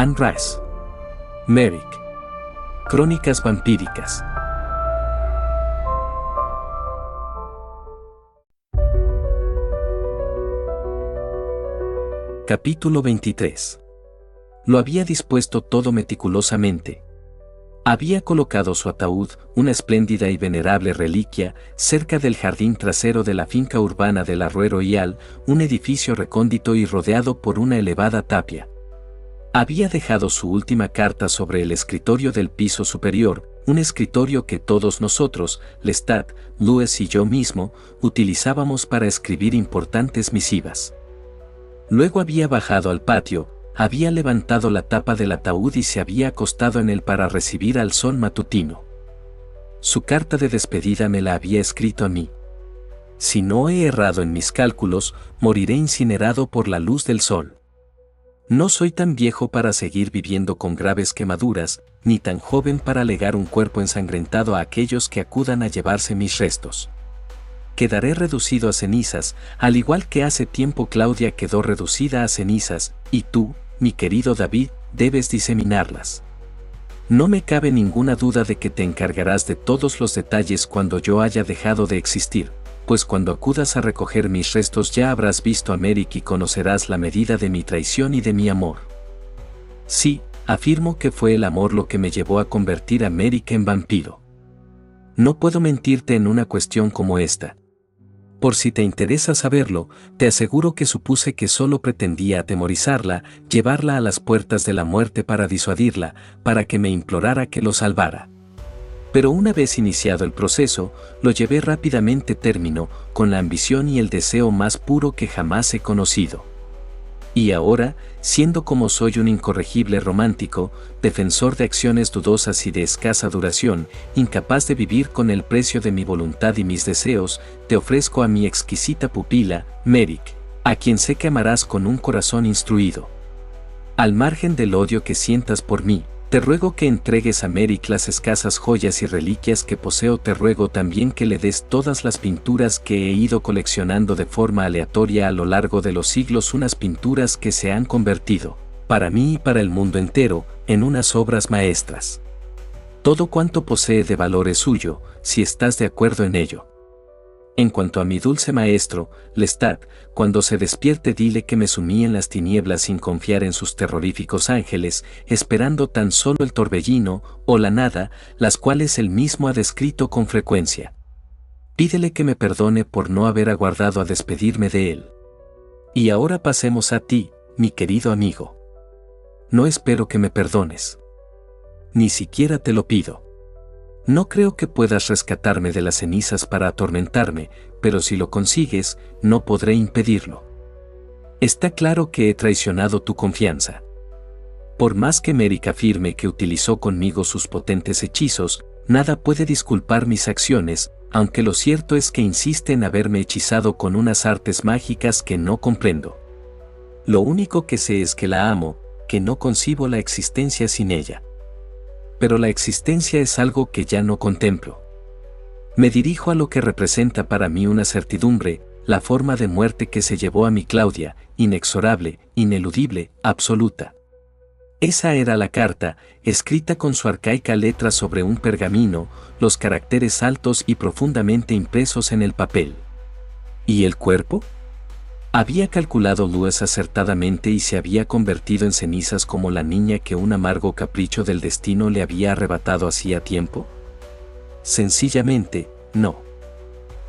Anne Rice. Merrick. Crónicas vampíricas. Capítulo 23. Lo había dispuesto todo meticulosamente. Había colocado su ataúd, una espléndida y venerable reliquia, cerca del jardín trasero de la finca urbana de la Rue Royale, un edificio recóndito y rodeado por una elevada tapia. Había dejado su última carta sobre el escritorio del piso superior, un escritorio que todos nosotros, Lestat, Lewis y yo mismo, utilizábamos para escribir importantes misivas. Luego había bajado al patio, había levantado la tapa del ataúd y se había acostado en él para recibir al sol matutino. Su carta de despedida me la había escrito a mí. Si no he errado en mis cálculos, moriré incinerado por la luz del sol. No soy tan viejo para seguir viviendo con graves quemaduras, ni tan joven para legar un cuerpo ensangrentado a aquellos que acudan a llevarse mis restos. Quedaré reducido a cenizas, al igual que hace tiempo Claudia quedó reducida a cenizas, y tú, mi querido David, debes diseminarlas. No me cabe ninguna duda de que te encargarás de todos los detalles cuando yo haya dejado de existir, pues cuando acudas a recoger mis restos ya habrás visto a Merrick y conocerás la medida de mi traición y de mi amor. Sí, afirmo que fue el amor lo que me llevó a convertir a Merrick en vampiro. No puedo mentirte en una cuestión como esta. Por si te interesa saberlo, te aseguro que supuse que solo pretendía atemorizarla, llevarla a las puertas de la muerte para disuadirla, para que me implorara que lo salvara. Pero una vez iniciado el proceso, lo llevé rápidamente a término, con la ambición y el deseo más puro que jamás he conocido. Y ahora, siendo como soy un incorregible romántico, defensor de acciones dudosas y de escasa duración, incapaz de vivir con el precio de mi voluntad y mis deseos, te ofrezco a mi exquisita pupila, Merrick, a quien sé que amarás con un corazón instruido. Al margen del odio que sientas por mí, te ruego que entregues a Merrick las escasas joyas y reliquias que poseo. Te ruego también que le des todas las pinturas que he ido coleccionando de forma aleatoria a lo largo de los siglos, unas pinturas que se han convertido, para mí y para el mundo entero, en unas obras maestras. Todo cuanto posee de valor es suyo, si estás de acuerdo en ello. En cuanto a mi dulce maestro, Lestat, cuando se despierte dile que me sumí en las tinieblas sin confiar en sus terroríficos ángeles, esperando tan solo el torbellino o la nada, las cuales él mismo ha descrito con frecuencia. Pídele que me perdone por no haber aguardado a despedirme de él. Y ahora pasemos a ti, mi querido amigo. No espero que me perdones. Ni siquiera te lo pido. No creo que puedas rescatarme de las cenizas para atormentarme, pero si lo consigues, no podré impedirlo. Está claro que he traicionado tu confianza. Por más que Merrick afirme que utilizó conmigo sus potentes hechizos, nada puede disculpar mis acciones, aunque lo cierto es que insiste en haberme hechizado con unas artes mágicas que no comprendo. Lo único que sé es que la amo, que no concibo la existencia sin ella. Pero la existencia es algo que ya no contemplo. Me dirijo a lo que representa para mí una certidumbre, la forma de muerte que se llevó a mi Claudia, inexorable, ineludible, absoluta. Esa era la carta, escrita con su arcaica letra sobre un pergamino, los caracteres altos y profundamente impresos en el papel. ¿Y el cuerpo? Había calculado Lewis acertadamente y se había convertido en cenizas como la niña que un amargo capricho del destino le había arrebatado hacía tiempo. Sencillamente, no.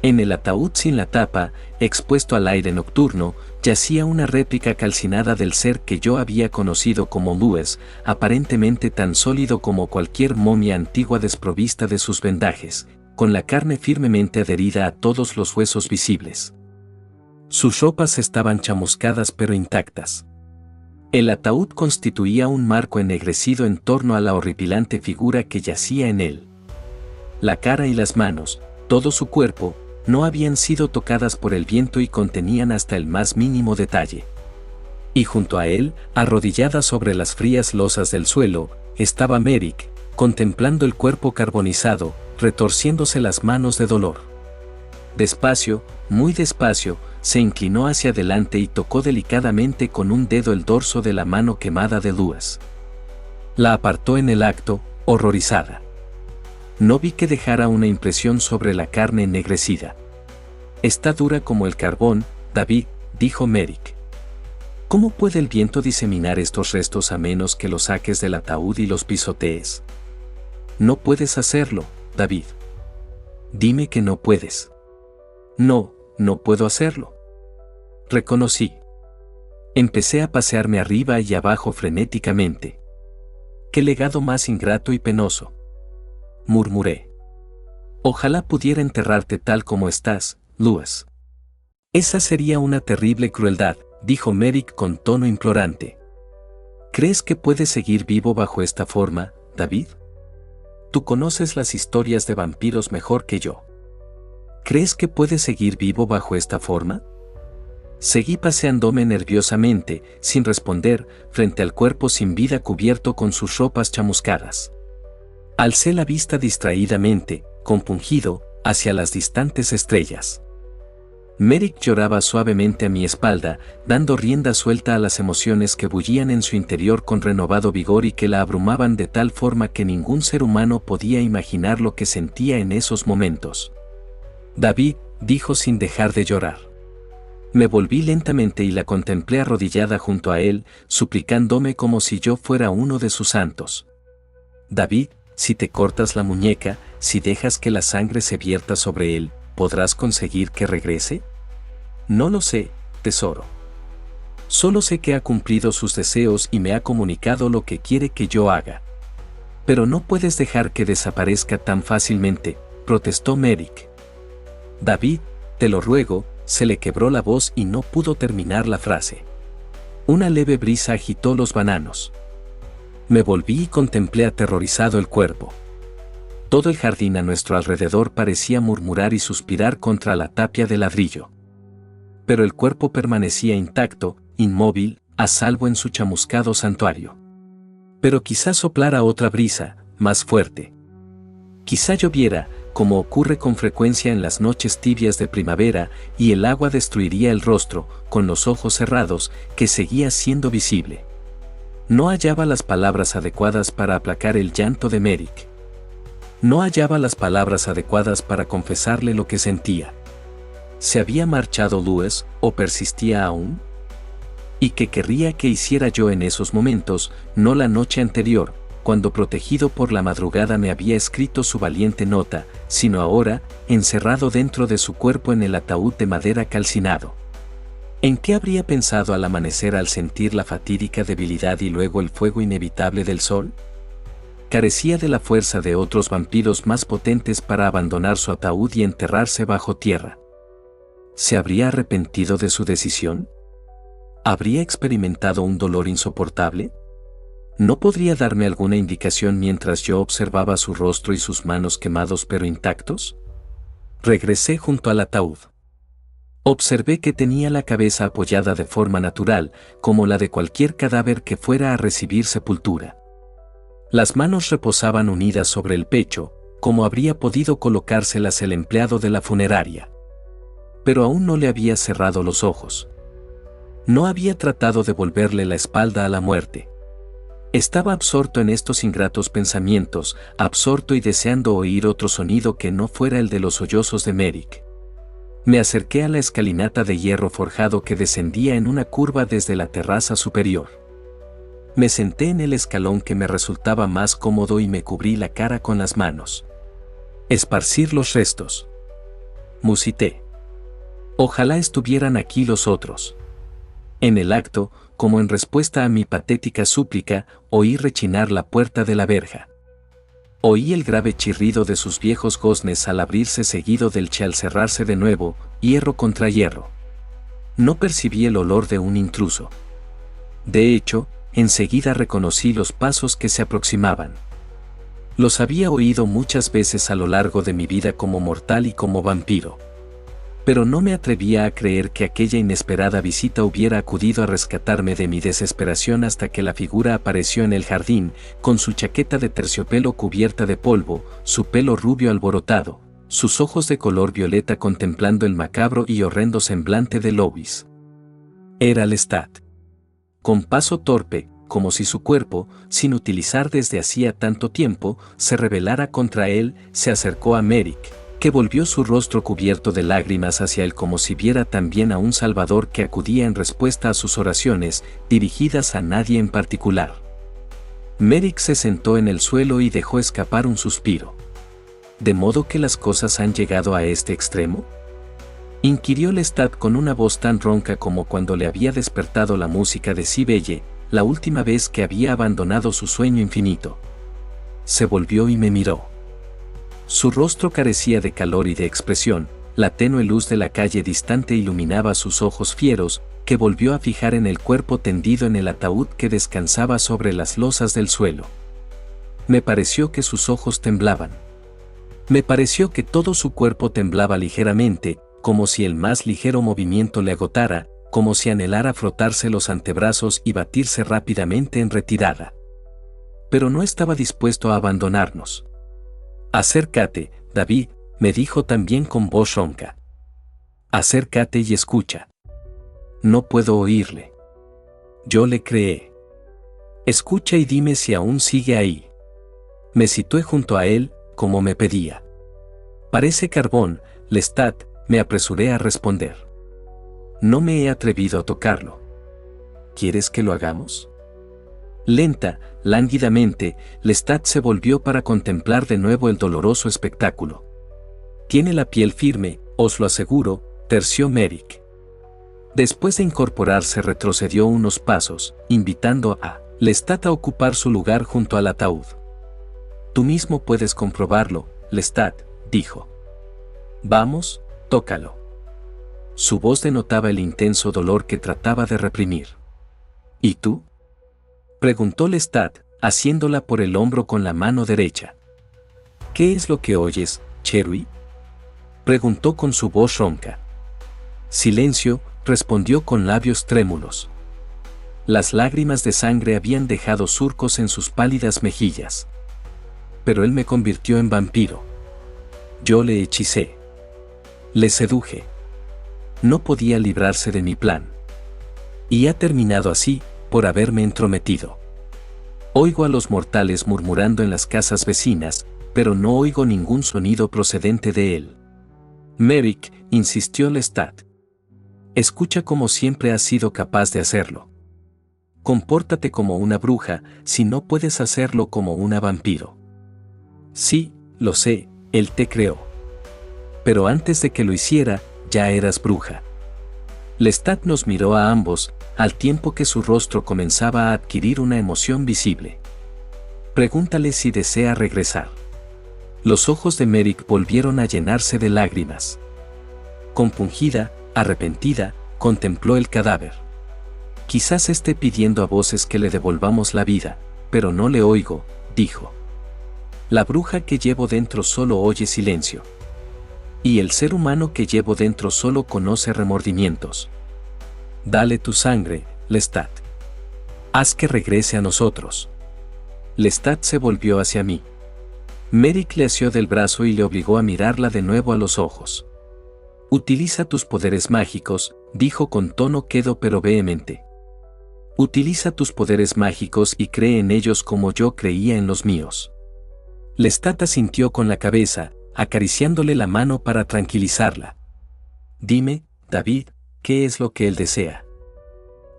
En el ataúd sin la tapa, expuesto al aire nocturno, yacía una réplica calcinada del ser que yo había conocido como Lewis, aparentemente tan sólido como cualquier momia antigua desprovista de sus vendajes, con la carne firmemente adherida a todos los huesos visibles. Sus ropas estaban chamuscadas pero intactas. El ataúd constituía un marco ennegrecido en torno a la horripilante figura que yacía en él. La cara y las manos, todo su cuerpo, no habían sido tocadas por el viento y contenían hasta el más mínimo detalle. Y junto a él, arrodillada sobre las frías losas del suelo, estaba Merrick, contemplando el cuerpo carbonizado, retorciéndose las manos de dolor. Despacio, muy despacio, se inclinó hacia adelante y tocó delicadamente con un dedo el dorso de la mano quemada de Lewis. La apartó en el acto, horrorizada. No vi que dejara una impresión sobre la carne ennegrecida. Está dura como el carbón, David, dijo Merrick. ¿Cómo puede el viento diseminar estos restos a menos que los saques del ataúd y los pisotees? No puedes hacerlo, David. Dime que no puedes. No, no puedo hacerlo. Reconocí. Empecé a pasearme arriba y abajo frenéticamente. ¡Qué legado más ingrato y penoso!, murmuré. Ojalá pudiera enterrarte tal como estás, Lewis. Esa sería una terrible crueldad, dijo Merrick con tono implorante. ¿Crees que puedes seguir vivo bajo esta forma, David? Tú conoces las historias de vampiros mejor que yo. ¿Crees que puedes seguir vivo bajo esta forma? Seguí paseándome nerviosamente, sin responder, frente al cuerpo sin vida cubierto con sus ropas chamuscadas. Alcé la vista distraídamente, compungido, hacia las distantes estrellas. Merrick lloraba suavemente a mi espalda, dando rienda suelta a las emociones que bullían en su interior con renovado vigor y que la abrumaban de tal forma que ningún ser humano podía imaginar lo que sentía en esos momentos. David, dijo sin dejar de llorar. Me volví lentamente y la contemplé arrodillada junto a él, suplicándome como si yo fuera uno de sus santos. David, si te cortas la muñeca, si dejas que la sangre se vierta sobre él, ¿podrás conseguir que regrese? No lo sé, tesoro. Solo sé que ha cumplido sus deseos y me ha comunicado lo que quiere que yo haga. Pero no puedes dejar que desaparezca tan fácilmente, protestó Merrick. David, te lo ruego. Se le quebró la voz y no pudo terminar la frase. Una leve brisa agitó los bananos. Me volví y contemplé aterrorizado el cuerpo. Todo el jardín a nuestro alrededor parecía murmurar y suspirar contra la tapia de ladrillo. Pero el cuerpo permanecía intacto, inmóvil, a salvo en su chamuscado santuario. Pero quizá soplara otra brisa, más fuerte. Quizá lloviera, como ocurre con frecuencia en las noches tibias de primavera, y el agua destruiría el rostro, con los ojos cerrados, que seguía siendo visible. No hallaba las palabras adecuadas para aplacar el llanto de Merrick. No hallaba las palabras adecuadas para confesarle lo que sentía. ¿Se había marchado Lewis, o persistía aún? ¿Y qué querría que hiciera yo en esos momentos, no la noche anterior, cuando protegido por la madrugada me había escrito su valiente nota, sino ahora, encerrado dentro de su cuerpo en el ataúd de madera calcinado? ¿En qué habría pensado al amanecer al sentir la fatídica debilidad y luego el fuego inevitable del sol? Carecía de la fuerza de otros vampiros más potentes para abandonar su ataúd y enterrarse bajo tierra. ¿Se habría arrepentido de su decisión? ¿Habría experimentado un dolor insoportable? ¿No podría darme alguna indicación mientras yo observaba su rostro y sus manos quemados pero intactos? Regresé junto al ataúd. Observé que tenía la cabeza apoyada de forma natural, como la de cualquier cadáver que fuera a recibir sepultura. Las manos reposaban unidas sobre el pecho, como habría podido colocárselas el empleado de la funeraria. Pero aún no le había cerrado los ojos. No había tratado de volverle la espalda a la muerte. Estaba absorto en estos ingratos pensamientos, absorto y deseando oír otro sonido que no fuera el de los sollozos de Merrick. Me acerqué a la escalinata de hierro forjado que descendía en una curva desde la terraza superior. Me senté en el escalón que me resultaba más cómodo y me cubrí la cara con las manos. Esparcir los restos. Musité. Ojalá estuvieran aquí los otros. En el acto, como en respuesta a mi patética súplica, oí rechinar la puerta de la verja. Oí el grave chirrido de sus viejos goznes al abrirse seguido del che al cerrarse de nuevo, hierro contra hierro. No percibí el olor de un intruso. De hecho, enseguida reconocí los pasos que se aproximaban. Los había oído muchas veces a lo largo de mi vida como mortal y como vampiro. Pero no me atrevía a creer que aquella inesperada visita hubiera acudido a rescatarme de mi desesperación hasta que la figura apareció en el jardín, con su chaqueta de terciopelo cubierta de polvo, su pelo rubio alborotado, sus ojos de color violeta contemplando el macabro y horrendo semblante de Lewis. Era Lestat. Con paso torpe, como si su cuerpo, sin utilizar desde hacía tanto tiempo, se rebelara contra él, se acercó a Merrick, que volvió su rostro cubierto de lágrimas hacia él como si viera también a un Salvador que acudía en respuesta a sus oraciones, dirigidas a nadie en particular. Merrick se sentó en el suelo y dejó escapar un suspiro. ¿De modo que las cosas han llegado a este extremo?, inquirió Lestat con una voz tan ronca como cuando le había despertado la música de Cibele, la última vez que había abandonado su sueño infinito. Se volvió y me miró. Su rostro carecía de calor y de expresión, la tenue luz de la calle distante iluminaba sus ojos fieros, que volvió a fijar en el cuerpo tendido en el ataúd que descansaba sobre las losas del suelo. Me pareció que sus ojos temblaban. Me pareció que todo su cuerpo temblaba ligeramente, como si el más ligero movimiento le agotara, como si anhelara frotarse los antebrazos y batirse rápidamente en retirada. Pero no estaba dispuesto a abandonarnos. «Acércate, David», me dijo también con voz ronca. «Acércate y escucha». No puedo oírle. Yo le creé. «Escucha y dime si aún sigue ahí». Me situé junto a él, como me pedía. «Parece carbón, Lestat», me apresuré a responder. «No me he atrevido a tocarlo». «¿Quieres que lo hagamos?». Lenta, lánguidamente, Lestat se volvió para contemplar de nuevo el doloroso espectáculo. «Tiene la piel firme, os lo aseguro», terció Merrick. Después de incorporarse retrocedió unos pasos, invitando a Lestat a ocupar su lugar junto al ataúd. «Tú mismo puedes comprobarlo, Lestat», dijo. «Vamos, tócalo». Su voz denotaba el intenso dolor que trataba de reprimir. «¿Y tú?», preguntó Lestat, haciéndola por el hombro con la mano derecha. «¿Qué es lo que oyes, Cherui?», preguntó con su voz ronca. «Silencio», respondió con labios trémulos. Las lágrimas de sangre habían dejado surcos en sus pálidas mejillas. «Pero él me convirtió en vampiro. Yo le hechicé. Le seduje. No podía librarse de mi plan. Y ha terminado así, por haberme entrometido. Oigo a los mortales murmurando en las casas vecinas, pero no oigo ningún sonido procedente de él». «Merrick», insistió Lestat. «Escucha como siempre has sido capaz de hacerlo. Compórtate como una bruja, si no puedes hacerlo como una vampiro». «Sí, lo sé, él te creó. Pero antes de que lo hiciera, ya eras bruja». Lestat nos miró a ambos, al tiempo que su rostro comenzaba a adquirir una emoción visible. «Pregúntale si desea regresar». Los ojos de Merrick volvieron a llenarse de lágrimas. Compungida, arrepentida, contempló el cadáver. «Quizás esté pidiendo a voces que le devolvamos la vida, pero no le oigo», dijo. «La bruja que llevo dentro solo oye silencio. Y el ser humano que llevo dentro solo conoce remordimientos. Dale tu sangre, Lestat. Haz que regrese a nosotros». Lestat se volvió hacia mí. Merrick le asió del brazo y le obligó a mirarla de nuevo a los ojos. «Utiliza tus poderes mágicos», dijo con tono quedo pero vehemente. «Utiliza tus poderes mágicos y cree en ellos como yo creía en los míos». Lestat asintió con la cabeza, acariciándole la mano para tranquilizarla. «Dime, David, ¿qué es lo que él desea?»,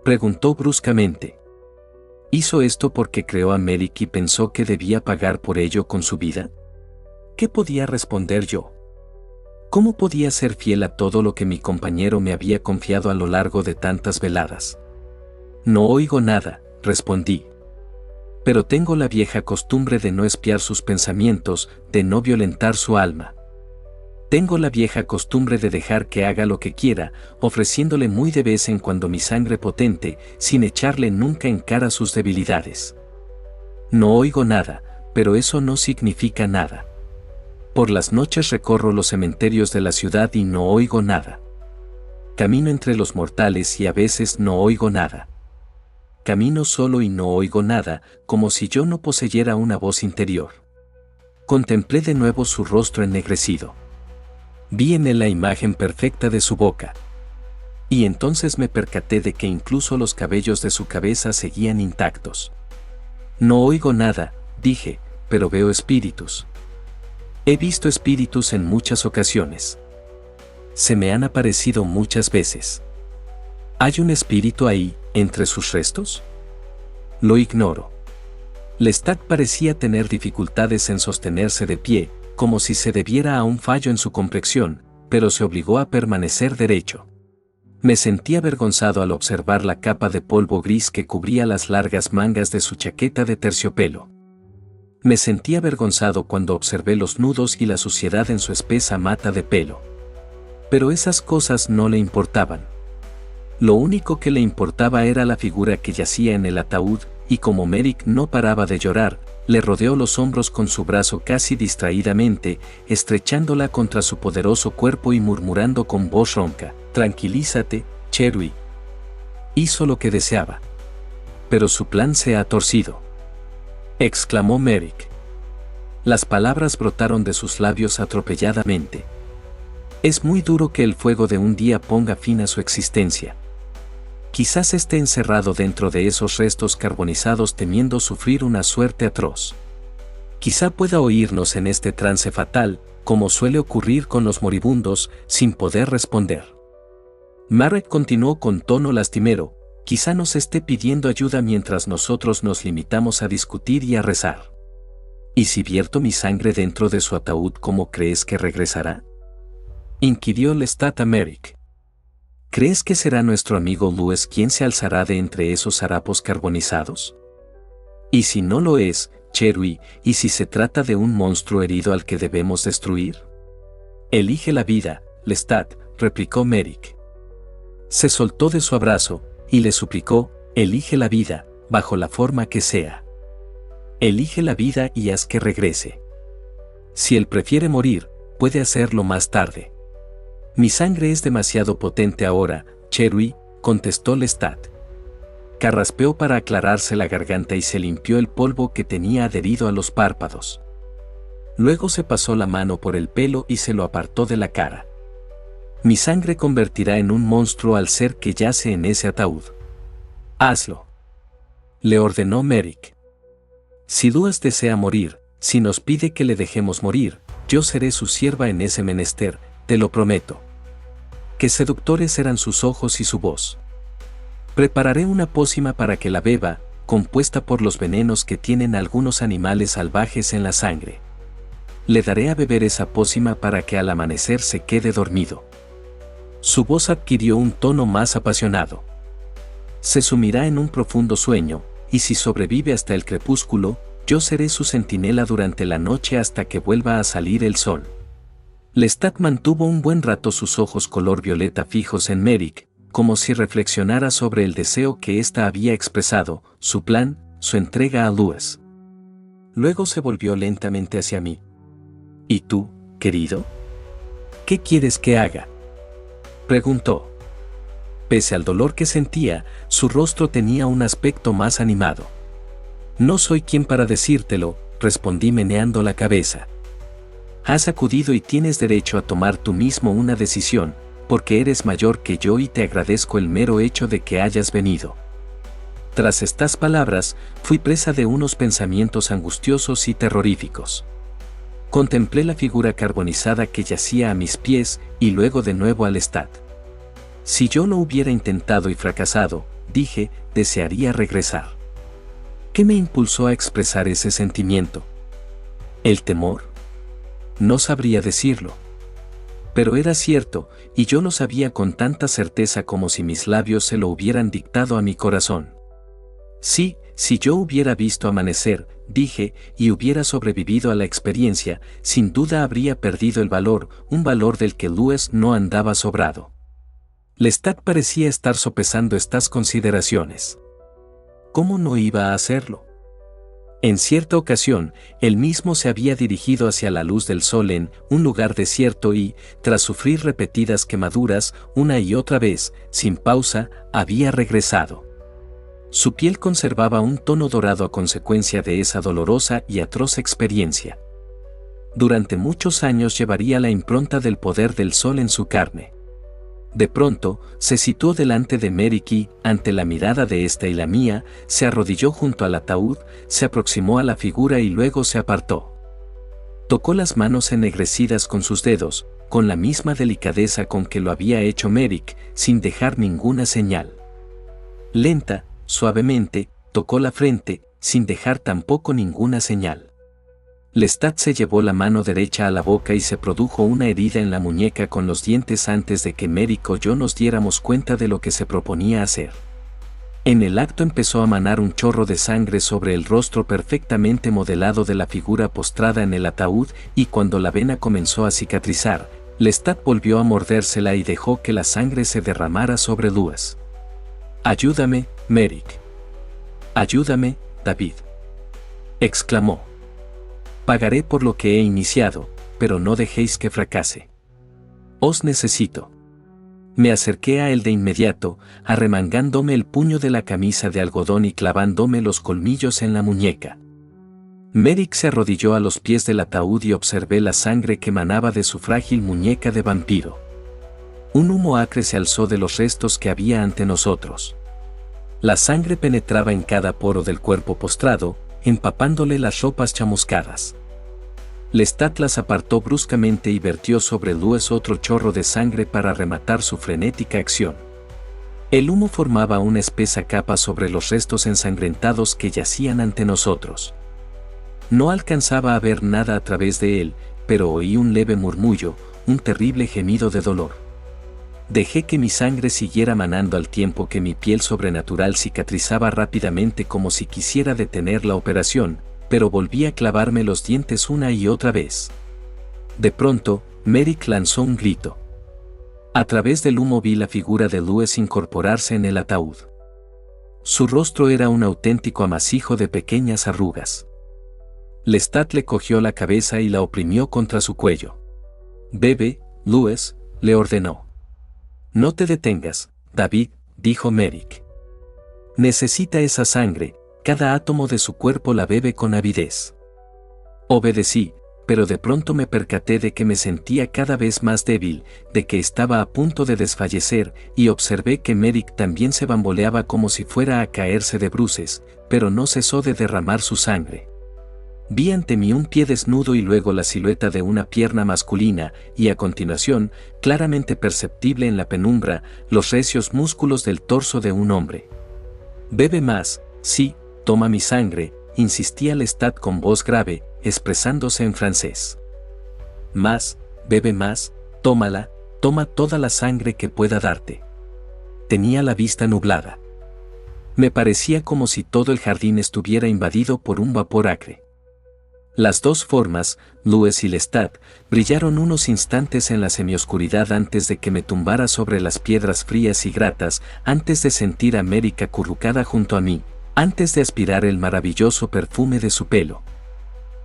preguntó bruscamente. ¿Hizo esto porque creó a Merrick y pensó que debía pagar por ello con su vida? ¿Qué podía responder yo? ¿Cómo podía ser fiel a todo lo que mi compañero me había confiado a lo largo de tantas veladas? «No oigo nada», respondí. «Pero tengo la vieja costumbre de no espiar sus pensamientos, de no violentar su alma. Tengo la vieja costumbre de dejar que haga lo que quiera, ofreciéndole muy de vez en cuando mi sangre potente, sin echarle nunca en cara sus debilidades. No oigo nada, pero eso no significa nada. Por las noches recorro los cementerios de la ciudad y no oigo nada. Camino entre los mortales y a veces no oigo nada. Camino solo y no oigo nada, como si yo no poseyera una voz interior». Contemplé de nuevo su rostro ennegrecido. Vi en él la imagen perfecta de su boca. Y entonces me percaté de que incluso los cabellos de su cabeza seguían intactos. No oigo nada, dije, pero veo espíritus. He visto espíritus en muchas ocasiones. Se me han aparecido muchas veces. ¿Hay un espíritu ahí, entre sus restos? Lo ignoro. Lestat parecía tener dificultades en sostenerse de pie, como si se debiera a un fallo en su complexión, pero se obligó a permanecer derecho. Me sentí avergonzado al observar la capa de polvo gris que cubría las largas mangas de su chaqueta de terciopelo. Me sentí avergonzado cuando observé los nudos y la suciedad en su espesa mata de pelo. Pero esas cosas no le importaban. Lo único que le importaba era la figura que yacía en el ataúd, y como Merrick no paraba de llorar, le rodeó los hombros con su brazo casi distraídamente, estrechándola contra su poderoso cuerpo y murmurando con voz ronca: «Tranquilízate, Cherui». Hizo lo que deseaba. Pero su plan se ha torcido, exclamó Merrick. Las palabras brotaron de sus labios atropelladamente. Es muy duro que el fuego de un día ponga fin a su existencia. Quizás esté encerrado dentro de esos restos carbonizados temiendo sufrir una suerte atroz. Quizá pueda oírnos en este trance fatal, como suele ocurrir con los moribundos, sin poder responder. Merrick continuó con tono lastimero: quizá nos esté pidiendo ayuda mientras nosotros nos limitamos a discutir y a rezar. ¿Y si vierto mi sangre dentro de su ataúd, cómo crees que regresará?, inquirió Lestat a Merrick. ¿Crees que será nuestro amigo Louis quien se alzará de entre esos harapos carbonizados? ¿Y si no lo es, Cherui, y si se trata de un monstruo herido al que debemos destruir? Elige la vida, Lestat, replicó Merrick. Se soltó de su abrazo, y le suplicó: elige la vida, bajo la forma que sea. Elige la vida y haz que regrese. Si él prefiere morir, puede hacerlo más tarde. Mi sangre es demasiado potente ahora, Cherui, contestó Lestat. Carraspeó para aclararse la garganta y se limpió el polvo que tenía adherido a los párpados. Luego se pasó la mano por el pelo y se lo apartó de la cara. Mi sangre convertirá en un monstruo al ser que yace en ese ataúd. Hazlo, le ordenó Merrick. Si Louis desea morir, si nos pide que le dejemos morir, yo seré su sierva en ese menester, te lo prometo. Qué seductores eran sus ojos y su voz. Prepararé una pócima para que la beba, compuesta por los venenos que tienen algunos animales salvajes en la sangre. Le daré a beber esa pócima para que al amanecer se quede dormido. Su voz adquirió un tono más apasionado. Se sumirá en un profundo sueño, y si sobrevive hasta el crepúsculo, yo seré su centinela durante la noche hasta que vuelva a salir el sol. Lestat mantuvo un buen rato sus ojos color violeta fijos en Merrick, como si reflexionara sobre el deseo que ésta había expresado, su plan, su entrega a Louis. Luego se volvió lentamente hacia mí. ¿Y tú, querido? ¿Qué quieres que haga?, preguntó. Pese al dolor que sentía, su rostro tenía un aspecto más animado. No soy quien para decírtelo, respondí meneando la cabeza. Has acudido y tienes derecho a tomar tú mismo una decisión, porque eres mayor que yo y te agradezco el mero hecho de que hayas venido. Tras estas palabras, fui presa de unos pensamientos angustiosos y terroríficos. Contemplé la figura carbonizada que yacía a mis pies y luego de nuevo al Lestat. Si yo lo hubiera intentado y fracasado, dije, desearía regresar. ¿Qué me impulsó a expresar ese sentimiento? ¿El temor? No sabría decirlo. Pero era cierto, y yo lo sabía con tanta certeza como si mis labios se lo hubieran dictado a mi corazón. Sí, si yo hubiera visto amanecer, dije, y hubiera sobrevivido a la experiencia, sin duda habría perdido el valor, un valor del que Louis no andaba sobrado. Lestat parecía estar sopesando estas consideraciones. ¿Cómo no iba a hacerlo? En cierta ocasión, él mismo se había dirigido hacia la luz del sol en un lugar desierto y, tras sufrir repetidas quemaduras, una y otra vez, sin pausa, había regresado. Su piel conservaba un tono dorado a consecuencia de esa dolorosa y atroz experiencia. Durante muchos años llevaría la impronta del poder del sol en su carne. De pronto, se situó delante de Merrick y, ante la mirada de esta y la mía, se arrodilló junto al ataúd, se aproximó a la figura y luego se apartó. Tocó las manos ennegrecidas con sus dedos, con la misma delicadeza con que lo había hecho Merrick, sin dejar ninguna señal. Lenta, suavemente, tocó la frente, sin dejar tampoco ninguna señal. Lestat se llevó la mano derecha a la boca y se produjo una herida en la muñeca con los dientes antes de que Merrick o yo nos diéramos cuenta de lo que se proponía hacer. En el acto empezó a manar un chorro de sangre sobre el rostro perfectamente modelado de la figura postrada en el ataúd, y cuando la vena comenzó a cicatrizar, Lestat volvió a mordérsela y dejó que la sangre se derramara sobre Louis. «Ayúdame, Merrick. Ayúdame, David», exclamó. «Pagaré por lo que he iniciado, pero no dejéis que fracase. Os necesito». Me acerqué a él de inmediato, arremangándome el puño de la camisa de algodón y clavándome los colmillos en la muñeca. Merrick se arrodilló a los pies del ataúd y observé la sangre que manaba de su frágil muñeca de vampiro. Un humo acre se alzó de los restos que había ante nosotros. La sangre penetraba en cada poro del cuerpo postrado, empapándole las ropas chamuscadas. Lestat las apartó bruscamente y vertió sobre Louis otro chorro de sangre para rematar su frenética acción. El humo formaba una espesa capa sobre los restos ensangrentados que yacían ante nosotros. No alcanzaba a ver nada a través de él, pero oí un leve murmullo, un terrible gemido de dolor. Dejé que mi sangre siguiera manando al tiempo que mi piel sobrenatural cicatrizaba rápidamente como si quisiera detener la operación, pero volví a clavarme los dientes una y otra vez. De pronto, Merrick lanzó un grito. A través del humo vi la figura de Louis incorporarse en el ataúd. Su rostro era un auténtico amasijo de pequeñas arrugas. Lestat le cogió la cabeza y la oprimió contra su cuello. «Bebe, Louis», le ordenó. «No te detengas, David», dijo Merrick. «Necesita esa sangre, cada átomo de su cuerpo la bebe con avidez». Obedecí, pero de pronto me percaté de que me sentía cada vez más débil, de que estaba a punto de desfallecer, y observé que Merrick también se bamboleaba como si fuera a caerse de bruces, pero no cesó de derramar su sangre. Vi ante mí un pie desnudo y luego la silueta de una pierna masculina, y a continuación, claramente perceptible en la penumbra, los recios músculos del torso de un hombre. «Bebe más, sí, toma mi sangre», insistía Lestat con voz grave, expresándose en francés. «Más, bebe más, tómala, toma toda la sangre que pueda darte». Tenía la vista nublada. Me parecía como si todo el jardín estuviera invadido por un vapor acre. Las dos formas, Louis y Lestat, brillaron unos instantes en la semioscuridad antes de que me tumbara sobre las piedras frías y gratas, antes de sentir a Merrick acurrucada junto a mí, antes de aspirar el maravilloso perfume de su pelo.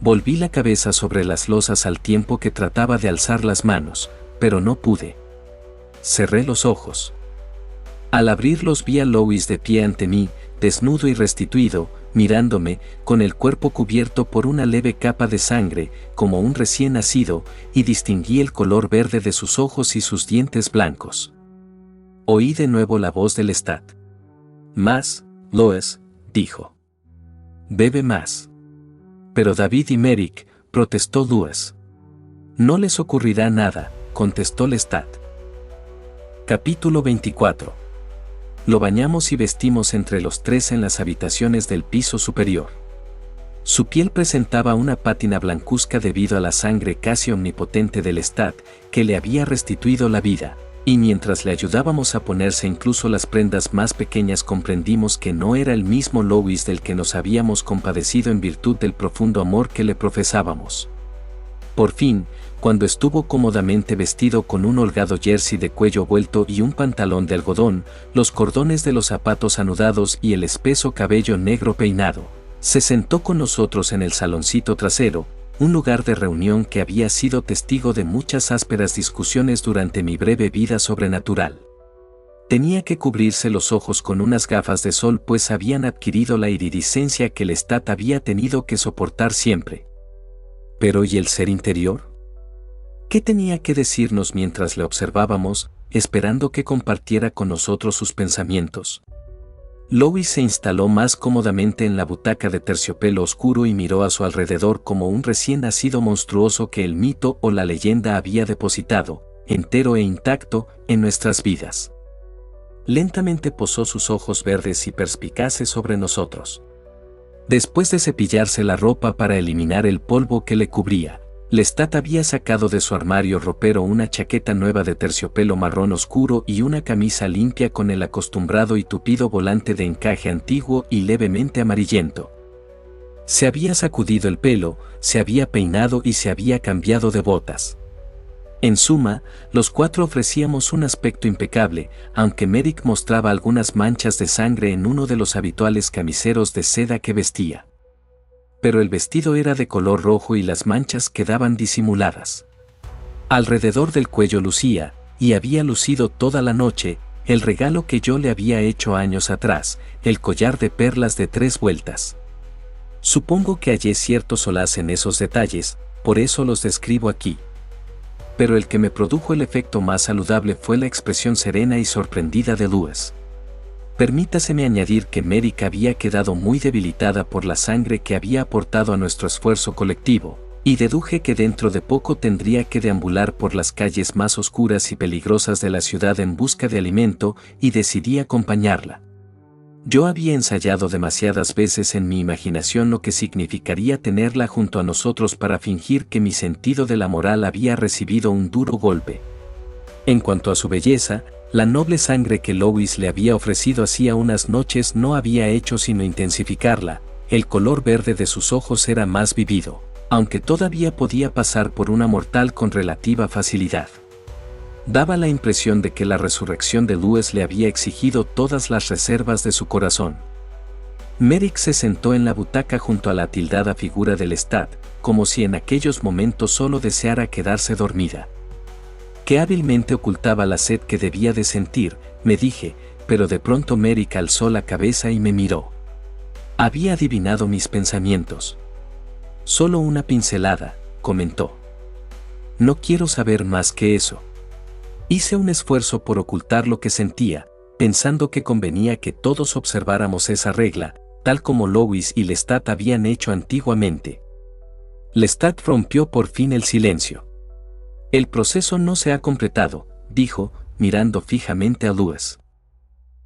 Volví la cabeza sobre las losas al tiempo que trataba de alzar las manos, pero no pude. Cerré los ojos. Al abrirlos vi a Louis de pie ante mí, desnudo y restituido, mirándome, con el cuerpo cubierto por una leve capa de sangre, como un recién nacido, y distinguí el color verde de sus ojos y sus dientes blancos. Oí de nuevo la voz de Lestat. «Más, Louis», dijo. «Bebe más». «Pero David y Merrick», protestó Louis. «No les ocurrirá nada», contestó Lestat. Capítulo 24. Lo bañamos y vestimos entre los tres en las habitaciones del piso superior. Su piel presentaba una pátina blancuzca debido a la sangre casi omnipotente de Lestat, que le había restituido la vida, y mientras le ayudábamos a ponerse incluso las prendas más pequeñas comprendimos que no era el mismo Louis del que nos habíamos compadecido en virtud del profundo amor que le profesábamos. Por fin, cuando estuvo cómodamente vestido con un holgado jersey de cuello vuelto y un pantalón de algodón, los cordones de los zapatos anudados y el espeso cabello negro peinado, se sentó con nosotros en el saloncito trasero, un lugar de reunión que había sido testigo de muchas ásperas discusiones durante mi breve vida sobrenatural. Tenía que cubrirse los ojos con unas gafas de sol pues habían adquirido la iridiscencia que Lestat había tenido que soportar siempre. Pero ¿y el ser interior? ¿Qué tenía que decirnos mientras le observábamos, esperando que compartiera con nosotros sus pensamientos. Lois se instaló más cómodamente en la butaca de terciopelo oscuro y miró a su alrededor como un recién nacido monstruoso que el mito o la leyenda había depositado, entero e intacto, en nuestras vidas. Lentamente posó sus ojos verdes y perspicaces sobre nosotros. Después de cepillarse la ropa para eliminar el polvo que le cubría, Lestat había sacado de su armario ropero una chaqueta nueva de terciopelo marrón oscuro y una camisa limpia con el acostumbrado y tupido volante de encaje antiguo y levemente amarillento. Se había sacudido el pelo, se había peinado y se había cambiado de botas. En suma, los cuatro ofrecíamos un aspecto impecable, aunque Merrick mostraba algunas manchas de sangre en uno de los habituales camiseros de seda que vestía. Pero el vestido era de color rojo y las manchas quedaban disimuladas. Alrededor del cuello lucía, y había lucido toda la noche, el regalo que yo le había hecho años atrás, el collar de perlas de 3 vueltas. Supongo que hallé cierto solaz en esos detalles, por eso los describo aquí. Pero el que me produjo el efecto más saludable fue la expresión serena y sorprendida de Louis. Permítaseme añadir que Merrick había quedado muy debilitada por la sangre que había aportado a nuestro esfuerzo colectivo, y deduje que dentro de poco tendría que deambular por las calles más oscuras y peligrosas de la ciudad en busca de alimento, y decidí acompañarla. Yo había ensayado demasiadas veces en mi imaginación lo que significaría tenerla junto a nosotros para fingir que mi sentido de la moral había recibido un duro golpe. En cuanto a su belleza, la noble sangre que Lois le había ofrecido hacía unas noches no había hecho sino intensificarla. El color verde de sus ojos era más vivido, aunque todavía podía pasar por una mortal con relativa facilidad. Daba la impresión de que la resurrección de Louis le había exigido todas las reservas de su corazón. Merrick se sentó en la butaca junto a la atildada figura de Lestat, como si en aquellos momentos solo deseara quedarse dormida. Que hábilmente ocultaba la sed que debía de sentir, me dije, pero de pronto Merrick alzó la cabeza y me miró. Había adivinado mis pensamientos. Solo una pincelada, comentó. No quiero saber más que eso. Hice un esfuerzo por ocultar lo que sentía, pensando que convenía que todos observáramos esa regla, tal como Lois y Lestat habían hecho antiguamente. Lestat rompió por fin el silencio. El proceso no se ha completado, dijo, mirando fijamente a Louis.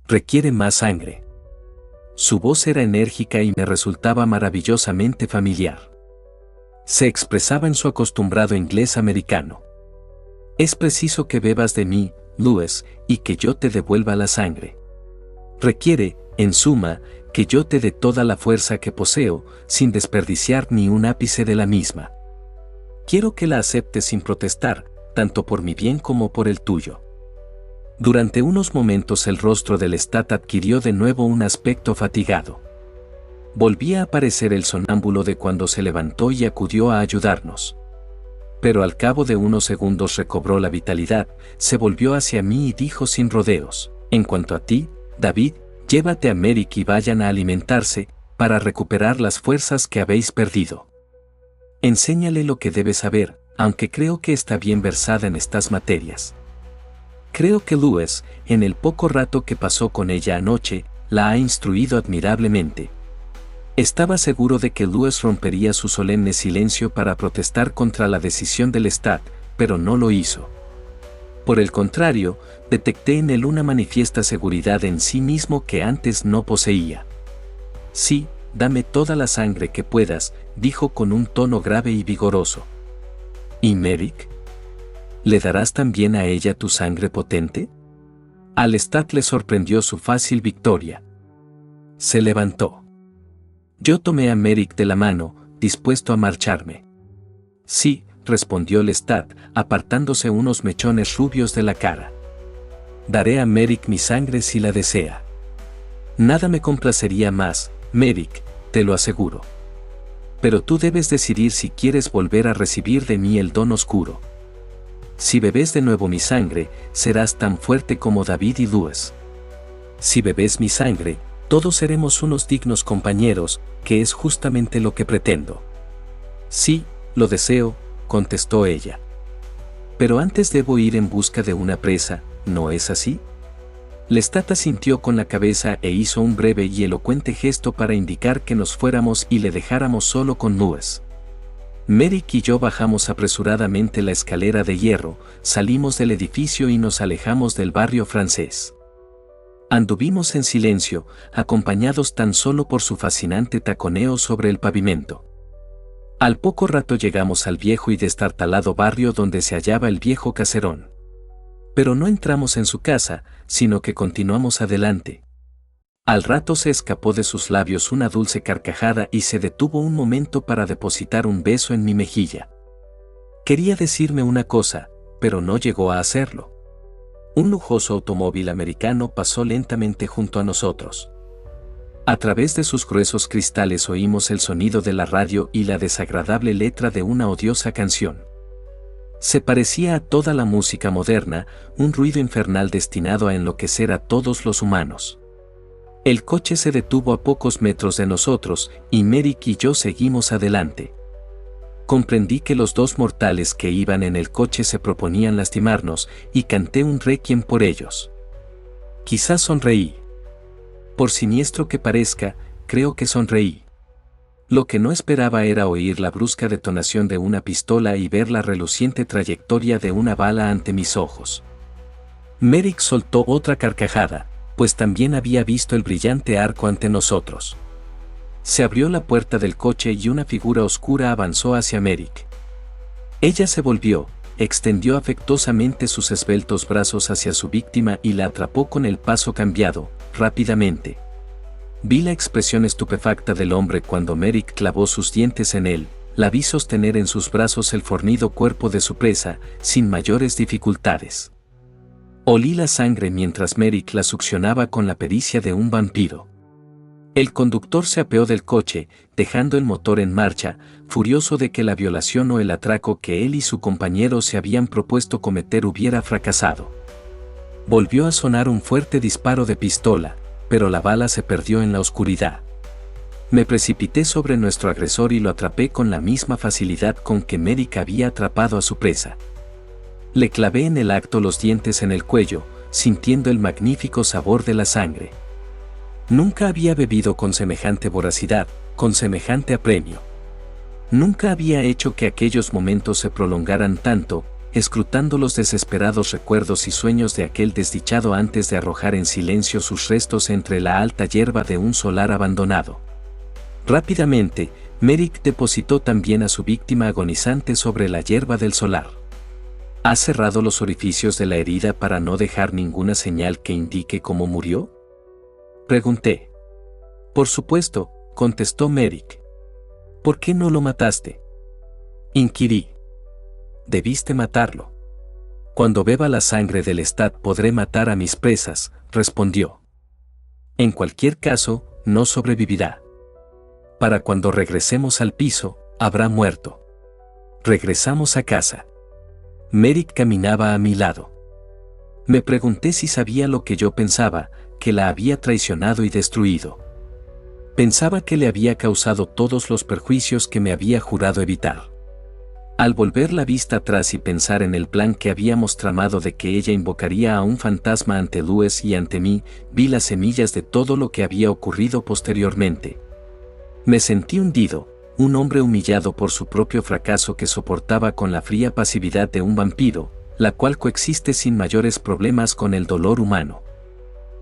Requiere más sangre. Su voz era enérgica y me resultaba maravillosamente familiar. Se expresaba en su acostumbrado inglés americano. Es preciso que bebas de mí, Louis, y que yo te devuelva la sangre. Requiere, en suma, que yo te dé toda la fuerza que poseo, sin desperdiciar ni un ápice de la misma. Quiero que la aceptes sin protestar, tanto por mi bien como por el tuyo. Durante unos momentos el rostro de Lestat adquirió de nuevo un aspecto fatigado. Volvía a aparecer el sonámbulo de cuando se levantó y acudió a ayudarnos. Pero al cabo de unos segundos recobró la vitalidad, se volvió hacia mí y dijo sin rodeos: en cuanto a ti, David, llévate a Merrick y vayan a alimentarse, para recuperar las fuerzas que habéis perdido. Enséñale lo que debe saber, aunque creo que está bien versada en estas materias. Creo que Louis, en el poco rato que pasó con ella anoche, la ha instruido admirablemente. Estaba seguro de que Louis rompería su solemne silencio para protestar contra la decisión del Lestat, pero no lo hizo. Por el contrario, detecté en él una manifiesta seguridad en sí mismo que antes no poseía. Sí, dame toda la sangre que puedas, dijo con un tono grave y vigoroso. ¿Y Merrick? ¿Le darás también a ella tu sangre potente? A Lestat le sorprendió su fácil victoria. Se levantó. Yo tomé a Merrick de la mano, dispuesto a marcharme. Sí, respondió Lestat, apartándose unos mechones rubios de la cara. Daré a Merrick mi sangre si la desea. Nada me complacería más, Merrick, te lo aseguro. Pero tú debes decidir si quieres volver a recibir de mí el don oscuro. Si bebes de nuevo mi sangre, serás tan fuerte como David y Louis. Si bebes mi sangre, todos seremos unos dignos compañeros, que es justamente lo que pretendo. Sí, lo deseo, contestó ella. Pero antes debo ir en busca de una presa, ¿no es así? Lestat asintió con la cabeza e hizo un breve y elocuente gesto para indicar que nos fuéramos y le dejáramos solo con Nues. Merrick y yo bajamos apresuradamente la escalera de hierro, salimos del edificio y nos alejamos del barrio francés. Anduvimos en silencio, acompañados tan solo por su fascinante taconeo sobre el pavimento. Al poco rato llegamos al viejo y destartalado barrio donde se hallaba el viejo caserón. Pero no entramos en su casa, sino que continuamos adelante. Al rato se escapó de sus labios una dulce carcajada y se detuvo un momento para depositar un beso en mi mejilla. Quería decirme una cosa, pero no llegó a hacerlo. Un lujoso automóvil americano pasó lentamente junto a nosotros. A través de sus gruesos cristales oímos el sonido de la radio y la desagradable letra de una odiosa canción. Se parecía a toda la música moderna, un ruido infernal destinado a enloquecer a todos los humanos. El coche se detuvo a pocos metros de nosotros, y Merrick y yo seguimos adelante. Comprendí que los dos mortales que iban en el coche se proponían lastimarnos, y canté un requiem por ellos. Quizás sonreí. Por siniestro que parezca, creo que sonreí. Lo que no esperaba era oír la brusca detonación de una pistola y ver la reluciente trayectoria de una bala ante mis ojos. Merrick soltó otra carcajada, pues también había visto el brillante arco ante nosotros. Se abrió la puerta del coche y una figura oscura avanzó hacia Merrick. Ella se volvió, extendió afectuosamente sus esbeltos brazos hacia su víctima y la atrapó con el paso cambiado, rápidamente. Vi la expresión estupefacta del hombre cuando Merrick clavó sus dientes en él, la vi sostener en sus brazos el fornido cuerpo de su presa, sin mayores dificultades. Olí la sangre mientras Merrick la succionaba con la pericia de un vampiro. El conductor se apeó del coche, dejando el motor en marcha, furioso de que la violación o el atraco que él y su compañero se habían propuesto cometer hubiera fracasado. Volvió a sonar un fuerte disparo de pistola, pero la bala se perdió en la oscuridad. Me precipité sobre nuestro agresor y lo atrapé con la misma facilidad con que Merrick había atrapado a su presa. Le clavé en el acto los dientes en el cuello, sintiendo el magnífico sabor de la sangre. Nunca había bebido con semejante voracidad, con semejante apremio. Nunca había hecho que aquellos momentos se prolongaran tanto, escrutando los desesperados recuerdos y sueños de aquel desdichado antes de arrojar en silencio sus restos entre la alta hierba de un solar abandonado. Rápidamente, Merrick depositó también a su víctima agonizante sobre la hierba del solar. ¿Ha cerrado los orificios de la herida para no dejar ninguna señal que indique cómo murió?, pregunté. Por supuesto, contestó Merrick. ¿Por qué no lo mataste?, inquirí. Debiste matarlo. Cuando beba la sangre del Lestat podré matar a mis presas, respondió. En cualquier caso, no sobrevivirá. Para cuando regresemos al piso, habrá muerto. Regresamos a casa. Merrick caminaba a mi lado. Me pregunté si sabía lo que yo pensaba, que la había traicionado y destruido. Pensaba que le había causado todos los perjuicios que me había jurado evitar. Al volver la vista atrás y pensar en el plan que habíamos tramado de que ella invocaría a un fantasma ante Luis y ante mí, vi las semillas de todo lo que había ocurrido posteriormente. Me sentí hundido, un hombre humillado por su propio fracaso que soportaba con la fría pasividad de un vampiro, la cual coexiste sin mayores problemas con el dolor humano.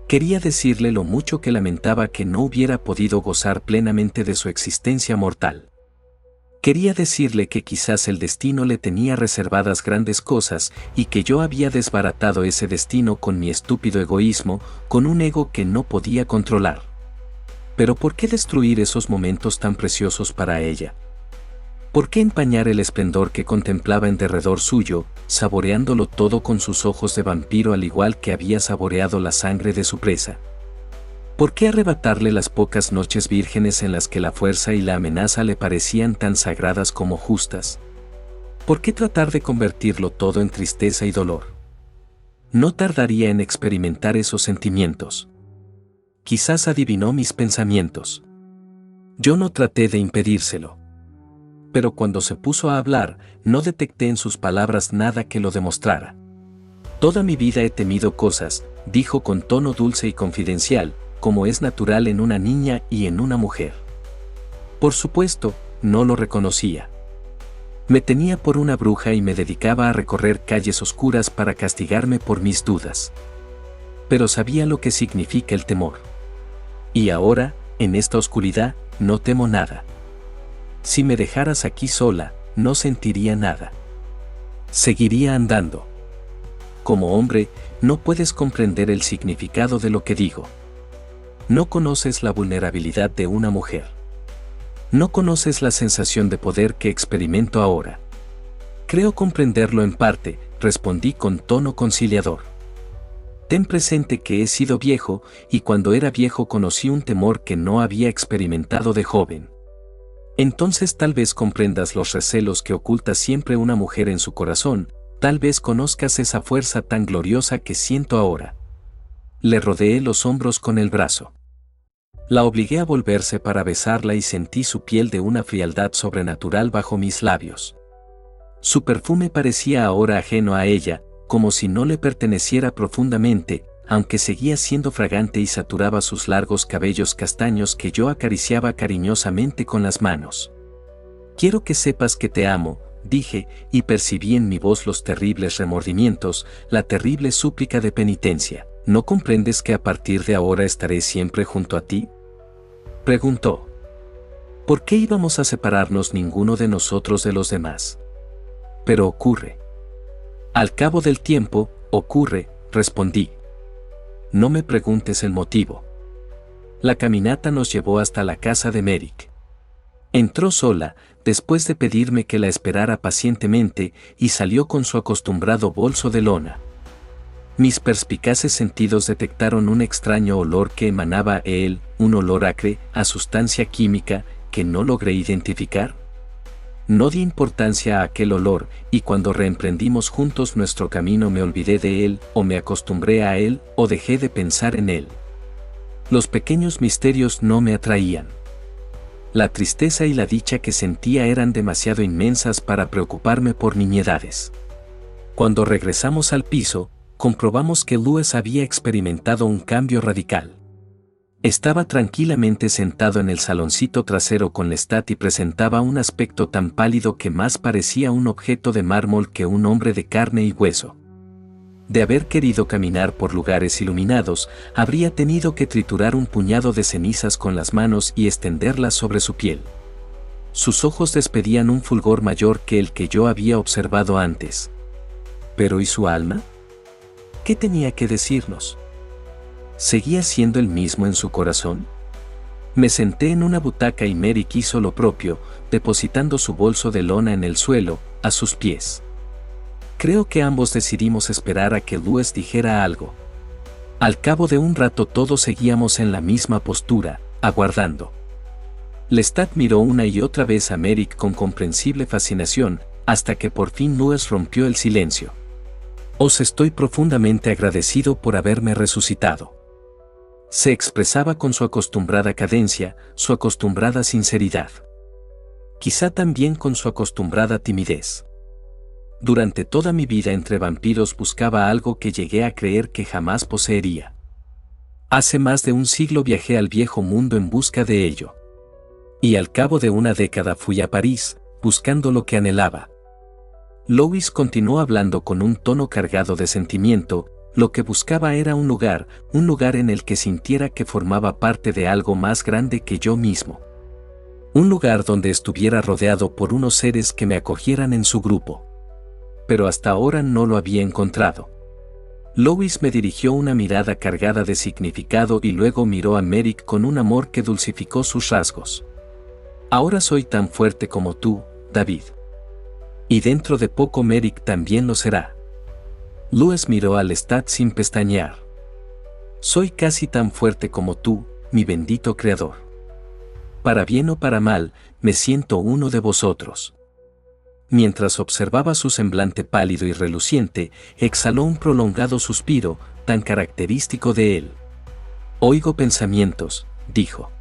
Quería decirle lo mucho que lamentaba que no hubiera podido gozar plenamente de su existencia mortal. Quería decirle que quizás el destino le tenía reservadas grandes cosas y que yo había desbaratado ese destino con mi estúpido egoísmo, con un ego que no podía controlar. Pero ¿por qué destruir esos momentos tan preciosos para ella? ¿Por qué empañar el esplendor que contemplaba en derredor suyo, saboreándolo todo con sus ojos de vampiro al igual que había saboreado la sangre de su presa? ¿Por qué arrebatarle las pocas noches vírgenes en las que la fuerza y la amenaza le parecían tan sagradas como justas? ¿Por qué tratar de convertirlo todo en tristeza y dolor? No tardaría en experimentar esos sentimientos. Quizás adivinó mis pensamientos. Yo no traté de impedírselo. Pero cuando se puso a hablar, no detecté en sus palabras nada que lo demostrara. Toda mi vida he temido cosas, dijo con tono dulce y confidencial, como es natural en una niña y en una mujer. Por supuesto, no lo reconocía. Me tenía por una bruja y me dedicaba a recorrer calles oscuras para castigarme por mis dudas. Pero sabía lo que significa el temor. Y ahora, en esta oscuridad, no temo nada. Si me dejaras aquí sola, no sentiría nada. Seguiría andando. Como hombre, no puedes comprender el significado de lo que digo. No conoces la vulnerabilidad de una mujer. No conoces la sensación de poder que experimento ahora. Creo comprenderlo en parte, respondí con tono conciliador. Ten presente que he sido viejo, y cuando era viejo conocí un temor que no había experimentado de joven. Entonces tal vez comprendas los recelos que oculta siempre una mujer en su corazón, tal vez conozcas esa fuerza tan gloriosa que siento ahora. Le rodeé los hombros con el brazo. La obligué a volverse para besarla y sentí su piel de una frialdad sobrenatural bajo mis labios. Su perfume parecía ahora ajeno a ella, como si no le perteneciera profundamente, aunque seguía siendo fragante y saturaba sus largos cabellos castaños que yo acariciaba cariñosamente con las manos. Quiero que sepas que te amo, dije, y percibí en mi voz los terribles remordimientos, la terrible súplica de penitencia. ¿No comprendes que a partir de ahora estaré siempre junto a ti?, preguntó. ¿Por qué íbamos a separarnos ninguno de nosotros de los demás? Pero ocurre. Al cabo del tiempo, ocurre, respondí. No me preguntes el motivo. La caminata nos llevó hasta la casa de Merrick. Entró sola, después de pedirme que la esperara pacientemente, y salió con su acostumbrado bolso de lona. Mis perspicaces sentidos detectaron un extraño olor que emanaba de él, un olor acre, a sustancia química, que no logré identificar. No di importancia a aquel olor, y cuando reemprendimos juntos nuestro camino me olvidé de él, o me acostumbré a él, o dejé de pensar en él. Los pequeños misterios no me atraían. La tristeza y la dicha que sentía eran demasiado inmensas para preocuparme por nimiedades. Cuando regresamos al piso, comprobamos que Louis había experimentado un cambio radical. Estaba tranquilamente sentado en el saloncito trasero con Lestat y presentaba un aspecto tan pálido que más parecía un objeto de mármol que un hombre de carne y hueso. De haber querido caminar por lugares iluminados, habría tenido que triturar un puñado de cenizas con las manos y extenderlas sobre su piel. Sus ojos despedían un fulgor mayor que el que yo había observado antes. ¿Pero y su alma? ¿Qué tenía que decirnos? ¿Seguía siendo el mismo en su corazón? Me senté en una butaca y Merrick hizo lo propio, depositando su bolso de lona en el suelo, a sus pies. Creo que ambos decidimos esperar a que Louis dijera algo. Al cabo de un rato todos seguíamos en la misma postura, aguardando. Lestat miró una y otra vez a Merrick con comprensible fascinación, hasta que por fin Louis rompió el silencio. Os estoy profundamente agradecido por haberme resucitado. Se expresaba con su acostumbrada cadencia, su acostumbrada sinceridad. Quizá también con su acostumbrada timidez. Durante toda mi vida entre vampiros buscaba algo que llegué a creer que jamás poseería. Hace más de un siglo viajé al viejo mundo en busca de ello. Y al cabo de una década fui a París, buscando lo que anhelaba. Louis continuó hablando con un tono cargado de sentimiento. Lo que buscaba era un lugar en el que sintiera que formaba parte de algo más grande que yo mismo. Un lugar donde estuviera rodeado por unos seres que me acogieran en su grupo. Pero hasta ahora no lo había encontrado. Louis me dirigió una mirada cargada de significado y luego miró a Merrick con un amor que dulcificó sus rasgos. Ahora soy tan fuerte como tú, David. Y dentro de poco Merrick también lo será. Louis miró a Lestat sin pestañear. Soy casi tan fuerte como tú, mi bendito creador. Para bien o para mal, me siento uno de vosotros. Mientras observaba su semblante pálido y reluciente, exhaló un prolongado suspiro, tan característico de él. Oigo pensamientos, dijo.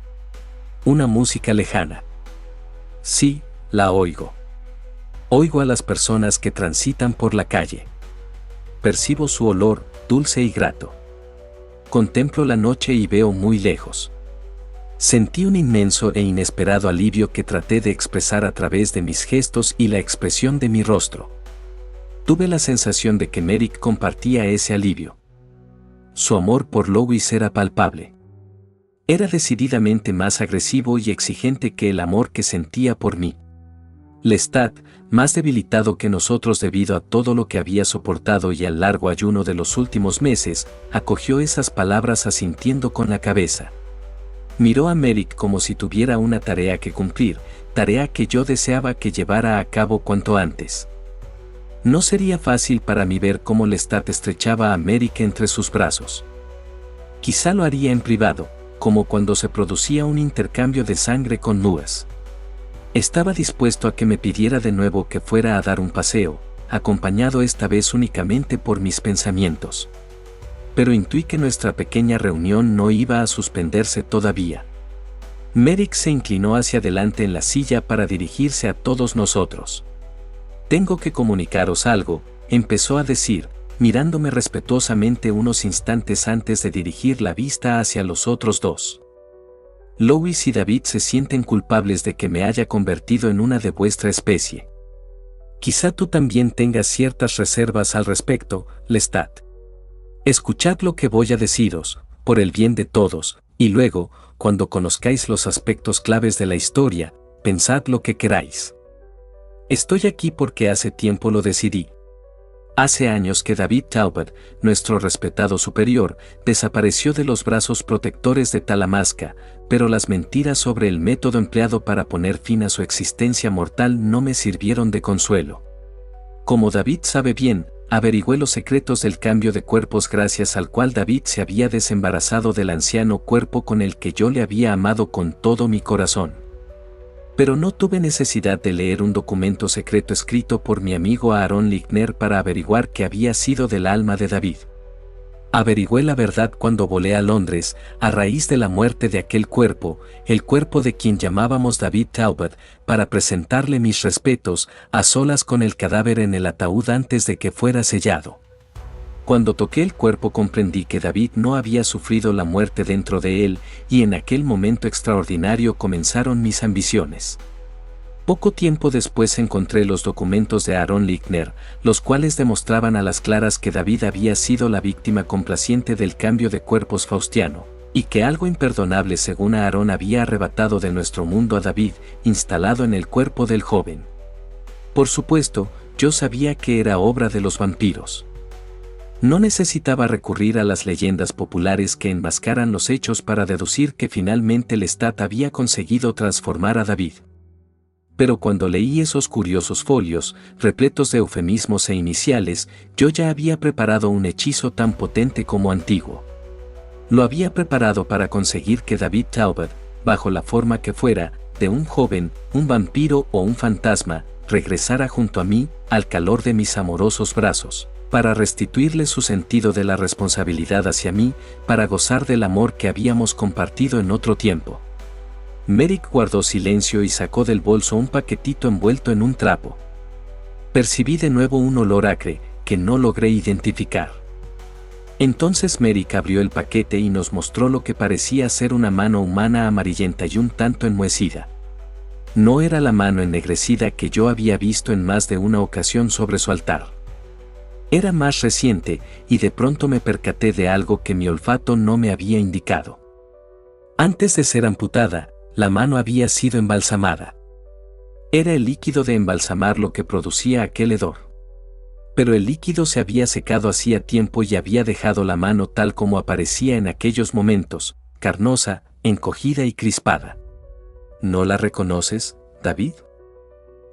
Una música lejana. Sí, la oigo. Oigo a las personas que transitan por la calle. Percibo su olor, dulce y grato. Contemplo la noche y veo muy lejos. Sentí un inmenso e inesperado alivio que traté de expresar a través de mis gestos y la expresión de mi rostro. Tuve la sensación de que Merrick compartía ese alivio. Su amor por Louis era palpable. Era decididamente más agresivo y exigente que el amor que sentía por mí. Lestat, más debilitado que nosotros debido a todo lo que había soportado y al largo ayuno de los últimos meses, acogió esas palabras asintiendo con la cabeza. Miró a Merrick como si tuviera una tarea que cumplir, tarea que yo deseaba que llevara a cabo cuanto antes. No sería fácil para mí ver cómo Lestat estrechaba a Merrick entre sus brazos. Quizá lo haría en privado, como cuando se producía un intercambio de sangre con Louis. Estaba dispuesto a que me pidiera de nuevo que fuera a dar un paseo, acompañado esta vez únicamente por mis pensamientos. Pero intuí que nuestra pequeña reunión no iba a suspenderse todavía. Merrick se inclinó hacia adelante en la silla para dirigirse a todos nosotros. «Tengo que comunicaros algo», empezó a decir, mirándome respetuosamente unos instantes antes de dirigir la vista hacia los otros dos. «Louis y David se sienten culpables de que me haya convertido en una de vuestra especie. Quizá tú también tengas ciertas reservas al respecto, Lestat. Escuchad lo que voy a deciros, por el bien de todos, y luego, cuando conozcáis los aspectos claves de la historia, pensad lo que queráis. Estoy aquí porque hace tiempo lo decidí. Hace años que David Talbot, nuestro respetado superior, desapareció de los brazos protectores de Talamasca, pero las mentiras sobre el método empleado para poner fin a su existencia mortal no me sirvieron de consuelo. Como David sabe bien, averigüé los secretos del cambio de cuerpos gracias al cual David se había desembarazado del anciano cuerpo con el que yo le había amado con todo mi corazón. Pero no tuve necesidad de leer un documento secreto escrito por mi amigo Aaron Lickner para averiguar qué había sido del alma de David. Averigüé la verdad cuando volé a Londres, a raíz de la muerte de aquel cuerpo, el cuerpo de quien llamábamos David Talbot, para presentarle mis respetos, a solas con el cadáver en el ataúd antes de que fuera sellado. Cuando toqué el cuerpo comprendí que David no había sufrido la muerte dentro de él, y en aquel momento extraordinario comenzaron mis ambiciones. Poco tiempo después encontré los documentos de Aaron Lickner, los cuales demostraban a las claras que David había sido la víctima complaciente del cambio de cuerpos faustiano, y que algo imperdonable según Aaron había arrebatado de nuestro mundo a David, instalado en el cuerpo del joven. Por supuesto, yo sabía que era obra de los vampiros. No necesitaba recurrir a las leyendas populares que enmascaran los hechos para deducir que finalmente Lestat había conseguido transformar a David. Pero cuando leí esos curiosos folios, repletos de eufemismos e iniciales, yo ya había preparado un hechizo tan potente como antiguo. Lo había preparado para conseguir que David Talbot, bajo la forma que fuera, de un joven, un vampiro o un fantasma, regresara junto a mí, al calor de mis amorosos brazos, para restituirle su sentido de la responsabilidad hacia mí, para gozar del amor que habíamos compartido en otro tiempo. Merrick guardó silencio y sacó del bolso un paquetito envuelto en un trapo. Percibí de nuevo un olor acre, que no logré identificar. Entonces Merrick abrió el paquete y nos mostró lo que parecía ser una mano humana amarillenta y un tanto enmohecida. No era la mano ennegrecida que yo había visto en más de una ocasión sobre su altar. Era más reciente, y de pronto me percaté de algo que mi olfato no me había indicado. Antes de ser amputada, la mano había sido embalsamada. Era el líquido de embalsamar lo que producía aquel hedor. Pero el líquido se había secado hacía tiempo y había dejado la mano tal como aparecía en aquellos momentos, carnosa, encogida y crispada. ¿No la reconoces, David?,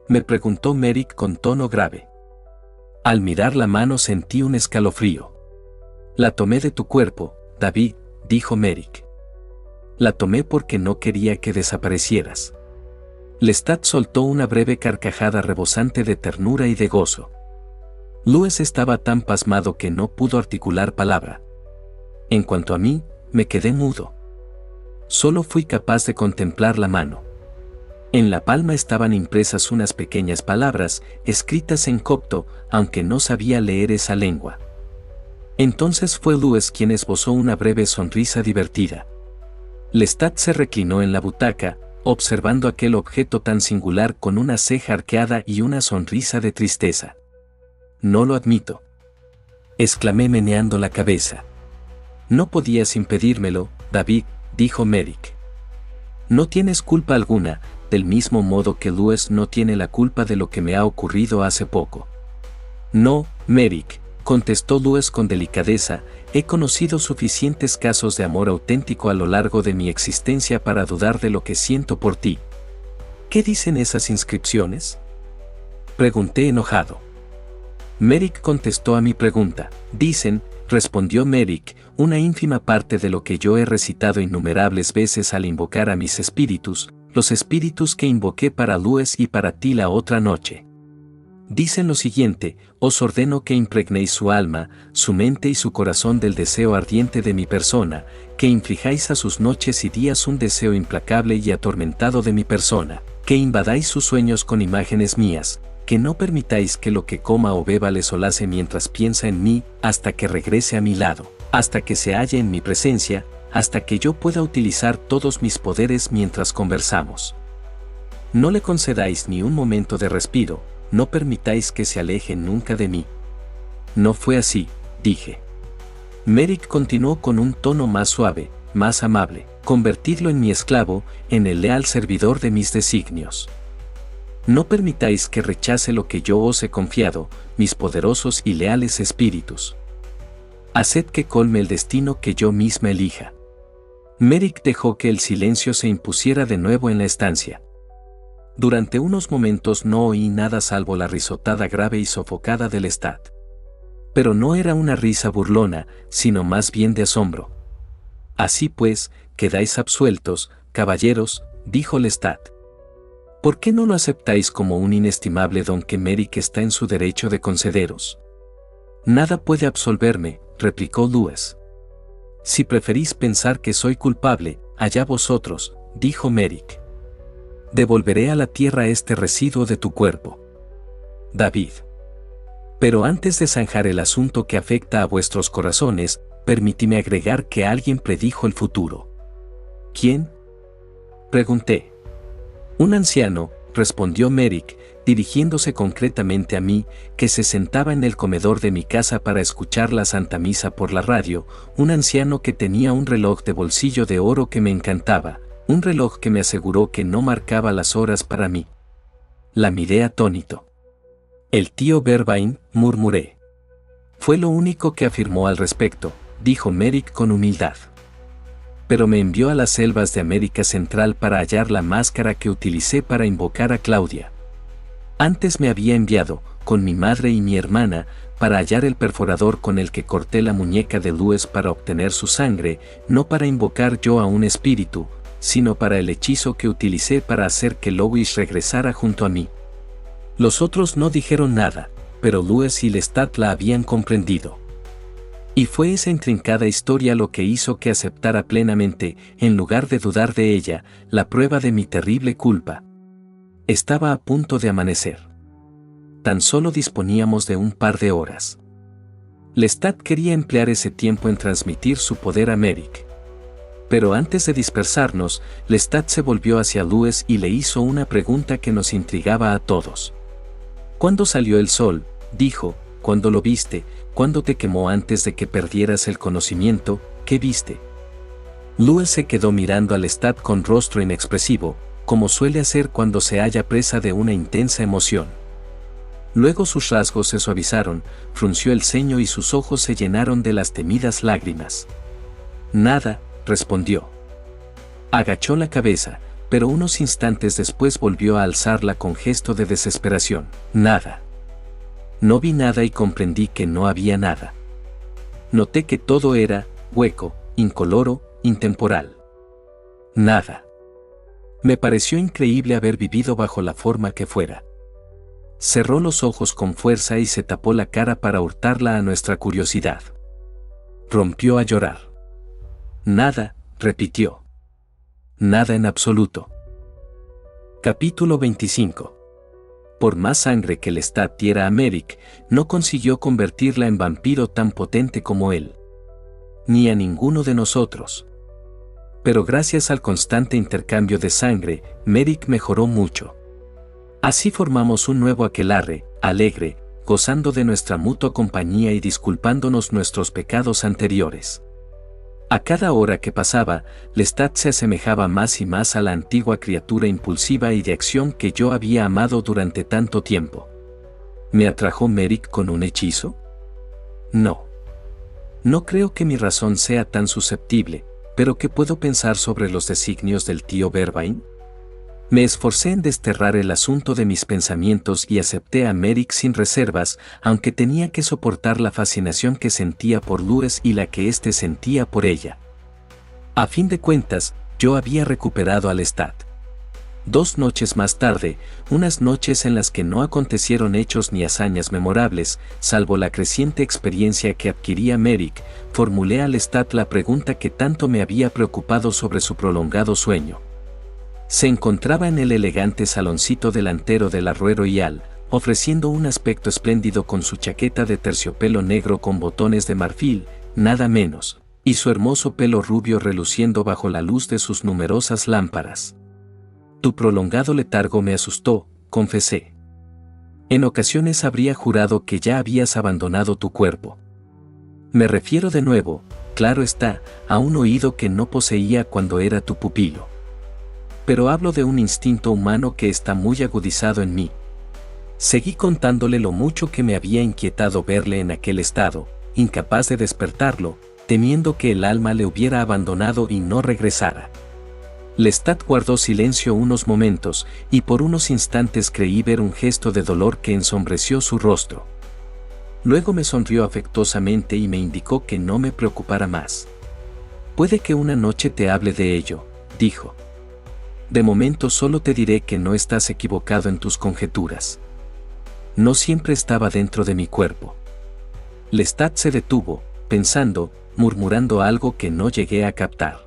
me preguntó Merrick con tono grave. Al mirar la mano sentí un escalofrío. La tomé de tu cuerpo, David, dijo Merrick. La tomé porque no quería que desaparecieras. Lestat soltó una breve carcajada rebosante de ternura y de gozo. Louis estaba tan pasmado que no pudo articular palabra. En cuanto a mí, me quedé mudo. Solo fui capaz de contemplar la mano. En la palma estaban impresas unas pequeñas palabras, escritas en copto, aunque no sabía leer esa lengua. Entonces fue Louis quien esbozó una breve sonrisa divertida. Lestat se reclinó en la butaca, observando aquel objeto tan singular con una ceja arqueada y una sonrisa de tristeza. «No lo admito», exclamé meneando la cabeza. «No podías impedírmelo, David», dijo Merrick. «No tienes culpa alguna, del mismo modo que Louis no tiene la culpa de lo que me ha ocurrido hace poco». «No, Merrick», contestó Louis con delicadeza, «he conocido suficientes casos de amor auténtico a lo largo de mi existencia para dudar de lo que siento por ti». «¿Qué dicen esas inscripciones?», pregunté enojado. Merrick contestó a mi pregunta. «Dicen», respondió Merrick, «una ínfima parte de lo que yo he recitado innumerables veces al invocar a mis espíritus, los espíritus que invoqué para Louis y para ti la otra noche. Dicen lo siguiente: os ordeno que impregnéis su alma, su mente y su corazón del deseo ardiente de mi persona, que inflijáis a sus noches y días un deseo implacable y atormentado de mi persona, que invadáis sus sueños con imágenes mías, que no permitáis que lo que coma o beba le solace mientras piensa en mí, hasta que regrese a mi lado, hasta que se halle en mi presencia, hasta que yo pueda utilizar todos mis poderes mientras conversamos. No le concedáis ni un momento de respiro, no permitáis que se aleje nunca de mí». «No fue así», dije. Merrick continuó con un tono más suave, más amable: «convertidlo en mi esclavo, en el leal servidor de mis designios. No permitáis que rechace lo que yo os he confiado, mis poderosos y leales espíritus. Haced que colme el destino que yo misma elija». Merrick dejó que el silencio se impusiera de nuevo en la estancia. Durante unos momentos no oí nada salvo la risotada grave y sofocada de Lestat. Pero no era una risa burlona, sino más bien de asombro. «Así pues, quedáis absueltos, caballeros», dijo Lestat. «¿Por qué no lo aceptáis como un inestimable don que Merrick está en su derecho de concederos?» «Nada puede absolverme», replicó Louis. «Si preferís pensar que soy culpable, allá vosotros», dijo Merrick. «Devolveré a la tierra este residuo de tu cuerpo, David. Pero antes de zanjar el asunto que afecta a vuestros corazones, permíteme agregar que alguien predijo el futuro». «¿Quién?», pregunté. «Un anciano», respondió Merrick, dirigiéndose concretamente a mí, que se sentaba en el comedor de mi casa para escuchar la Santa Misa por la radio, un anciano que tenía un reloj de bolsillo de oro que me encantaba, un reloj que me aseguró que no marcaba las horas para mí. La miré atónito. «El tío Vervain», murmuré. «Fue lo único que afirmó al respecto», dijo Merrick con humildad. «Pero me envió a las selvas de América Central para hallar la máscara que utilicé para invocar a Claudia. Antes me había enviado, con mi madre y mi hermana, para hallar el perforador con el que corté la muñeca de Louis para obtener su sangre, no para invocar yo a un espíritu, sino para el hechizo que utilicé para hacer que Louis regresara junto a mí». Los otros no dijeron nada, pero Louis y Lestat la habían comprendido. Y fue esa intrincada historia lo que hizo que aceptara plenamente, en lugar de dudar de ella, la prueba de mi terrible culpa. Estaba a punto de amanecer. Tan solo disponíamos de un par de horas. Lestat quería emplear ese tiempo en transmitir su poder a Merrick. Pero antes de dispersarnos, Lestat se volvió hacia Louis y le hizo una pregunta que nos intrigaba a todos. «¿Cuándo salió el sol?», dijo. «¿Cuándo lo viste? ¿Cuándo te quemó antes de que perdieras el conocimiento? ¿Qué viste?». Louis se quedó mirando a Lestat con rostro inexpresivo, como suele hacer cuando se halla presa de una intensa emoción. Luego sus rasgos se suavizaron, frunció el ceño y sus ojos se llenaron de las temidas lágrimas. «Nada», respondió. Agachó la cabeza, pero unos instantes después volvió a alzarla con gesto de desesperación. «Nada. No vi nada y comprendí que no había nada. Noté que todo era hueco, incoloro, intemporal. Nada. Me pareció increíble haber vivido bajo la forma que fuera». Cerró los ojos con fuerza y se tapó la cara para hurtarla a nuestra curiosidad. Rompió a llorar. «Nada», repitió. «Nada en absoluto». Capítulo 25. Por más sangre que Lestat diera a Merrick, no consiguió convertirla en vampiro tan potente como él. Ni a ninguno de nosotros. Pero gracias al constante intercambio de sangre, Merrick mejoró mucho. Así formamos un nuevo aquelarre, alegre, gozando de nuestra mutua compañía y disculpándonos nuestros pecados anteriores. A cada hora que pasaba, Lestat se asemejaba más y más a la antigua criatura impulsiva y de acción que yo había amado durante tanto tiempo. ¿Me atrajo Merrick con un hechizo? No. No creo que mi razón sea tan susceptible, pero ¿qué puedo pensar sobre los designios del tío Vervain? Me esforcé en desterrar el asunto de mis pensamientos y acepté a Merrick sin reservas, aunque tenía que soportar la fascinación que sentía por Louis y la que éste sentía por ella. A fin de cuentas, yo había recuperado a Lestat. 2 noches más tarde, unas noches en las que no acontecieron hechos ni hazañas memorables, salvo la creciente experiencia que adquiría Merrick, formulé a Lestat la pregunta que tanto me había preocupado sobre su prolongado sueño. Se encontraba en el elegante saloncito delantero del Arroyo Royal, ofreciendo un aspecto espléndido con su chaqueta de terciopelo negro con botones de marfil, nada menos, y su hermoso pelo rubio reluciendo bajo la luz de sus numerosas lámparas. Tu prolongado letargo me asustó, confesé. En ocasiones habría jurado que ya habías abandonado tu cuerpo. Me refiero de nuevo, claro está, a un oído que no poseía cuando era tu pupilo. Pero hablo de un instinto humano que está muy agudizado en mí. Seguí contándole lo mucho que me había inquietado verle en aquel estado, incapaz de despertarlo, temiendo que el alma le hubiera abandonado y no regresara. Lestat guardó silencio unos momentos, y por unos instantes creí ver un gesto de dolor que ensombreció su rostro. Luego me sonrió afectuosamente y me indicó que no me preocupara más. Puede que una noche te hable de ello, dijo. De momento solo te diré que no estás equivocado en tus conjeturas. No siempre estaba dentro de mi cuerpo. Lestat se detuvo, pensando, murmurando algo que no llegué a captar.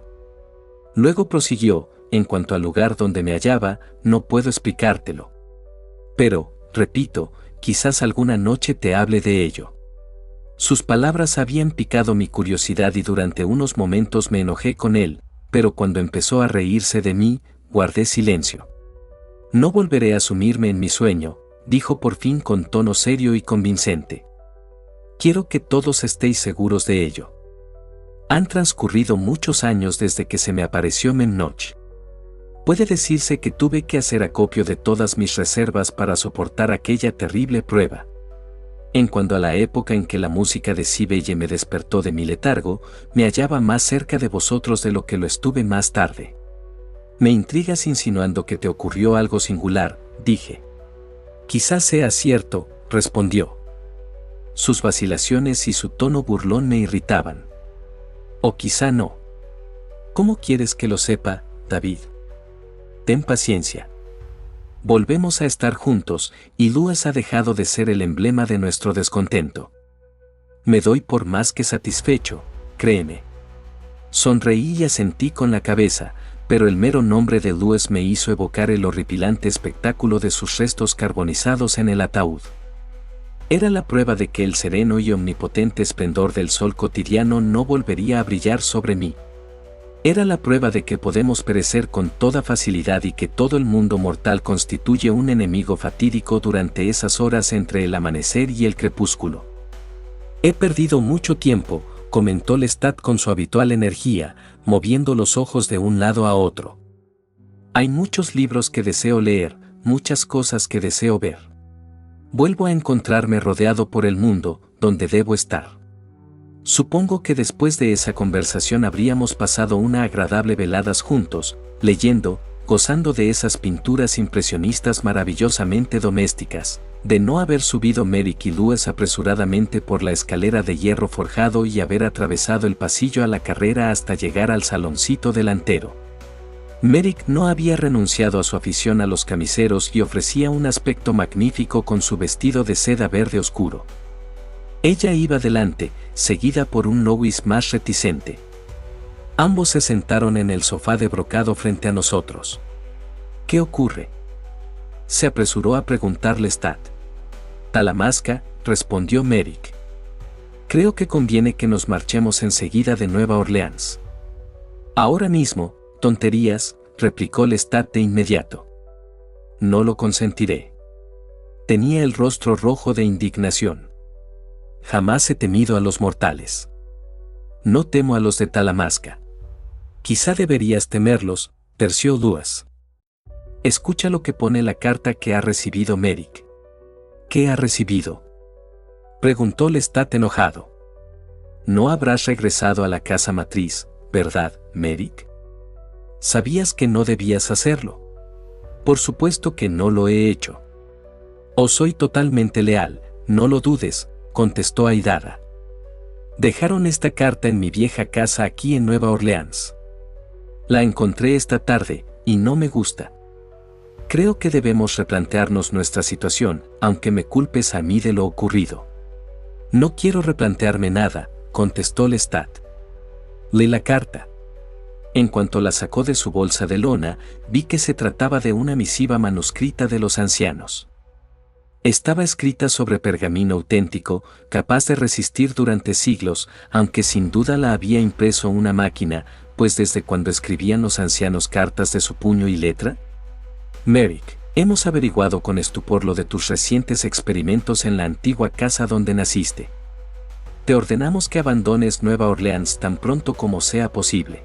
Luego prosiguió, en cuanto al lugar donde me hallaba, no puedo explicártelo. Pero, repito, quizás alguna noche te hable de ello. Sus palabras habían picado mi curiosidad y durante unos momentos me enojé con él, pero cuando empezó a reírse de mí, guardé silencio. No volveré a sumirme en mi sueño, dijo por fin con tono serio y convincente. Quiero que todos estéis seguros de ello. Han transcurrido muchos años desde que se me apareció Memnoch. Puede decirse que tuve que hacer acopio de todas mis reservas para soportar aquella terrible prueba. En cuanto a la época en que la música de Cybele me despertó de mi letargo, me hallaba más cerca de vosotros de lo que lo estuve más tarde. Me intrigas insinuando que te ocurrió algo singular, dije. Quizás sea cierto, respondió. Sus vacilaciones y su tono burlón me irritaban. O quizá no. ¿Cómo quieres que lo sepa, David? Ten paciencia. Volvemos a estar juntos, y Louis ha dejado de ser el emblema de nuestro descontento. Me doy por más que satisfecho, créeme. Sonreí y asentí con la cabeza, pero el mero nombre de Louis me hizo evocar el horripilante espectáculo de sus restos carbonizados en el ataúd. Era la prueba de que el sereno y omnipotente esplendor del sol cotidiano no volvería a brillar sobre mí. Era la prueba de que podemos perecer con toda facilidad y que todo el mundo mortal constituye un enemigo fatídico durante esas horas entre el amanecer y el crepúsculo. He perdido mucho tiempo, comentó Lestat con su habitual energía, moviendo los ojos de un lado a otro. Hay muchos libros que deseo leer, muchas cosas que deseo ver. Vuelvo a encontrarme rodeado por el mundo, donde debo estar. Supongo que después de esa conversación habríamos pasado una agradable veladas juntos, leyendo, gozando de esas pinturas impresionistas maravillosamente domésticas, de no haber subido Merrick y Louis apresuradamente por la escalera de hierro forjado y haber atravesado el pasillo a la carrera hasta llegar al saloncito delantero. Merrick no había renunciado a su afición a los camiseros y ofrecía un aspecto magnífico con su vestido de seda verde oscuro. Ella iba delante, seguida por un Louis más reticente. Ambos se sentaron en el sofá de brocado frente a nosotros. ¿Qué ocurre? se apresuró a preguntar Lestat. Talamasca, respondió Merrick. Creo que conviene que nos marchemos enseguida de Nueva Orleans. Ahora mismo, tonterías, replicó Lestat de inmediato. No lo consentiré. Tenía el rostro rojo de indignación. Jamás he temido a los mortales. No temo a los de Talamasca. Quizá deberías temerlos, terció Lewis. Escucha lo que pone la carta que ha recibido Merrick. ¿Qué ha recibido?, preguntó Lestat enojado. No habrás regresado a la casa matriz, ¿verdad, Merrick? Sabías que no debías hacerlo. Por supuesto que no lo he hecho. Os soy totalmente leal, no lo dudes, contestó airada. Dejaron esta carta en mi vieja casa aquí en Nueva Orleans. La encontré esta tarde, y no me gusta. Creo que debemos replantearnos nuestra situación, aunque me culpes a mí de lo ocurrido. No quiero replantearme nada, contestó Lestat. Lee la carta. En cuanto la sacó de su bolsa de lona, vi que se trataba de una misiva manuscrita de los ancianos. Estaba escrita sobre pergamino auténtico, capaz de resistir durante siglos, aunque sin duda la había impreso una máquina, pues desde cuando escribían los ancianos cartas de su puño y letra. Merrick, hemos averiguado con estupor lo de tus recientes experimentos en la antigua casa donde naciste. Te ordenamos que abandones Nueva Orleans tan pronto como sea posible.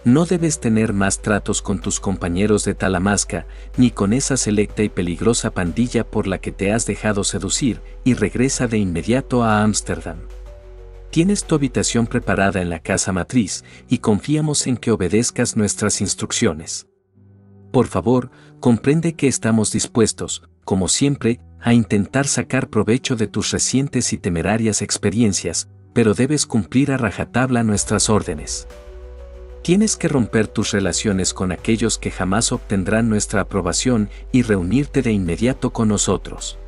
No debes tener más tratos con tus compañeros de Talamasca, ni con esa selecta y peligrosa pandilla por la que te has dejado seducir, y regresa de inmediato a Ámsterdam. Tienes tu habitación preparada en la casa matriz, y confiamos en que obedezcas nuestras instrucciones. Por favor, comprende que estamos dispuestos, como siempre, a intentar sacar provecho de tus recientes y temerarias experiencias, pero debes cumplir a rajatabla nuestras órdenes. Tienes que romper tus relaciones con aquellos que jamás obtendrán nuestra aprobación y reunirte de inmediato con nosotros.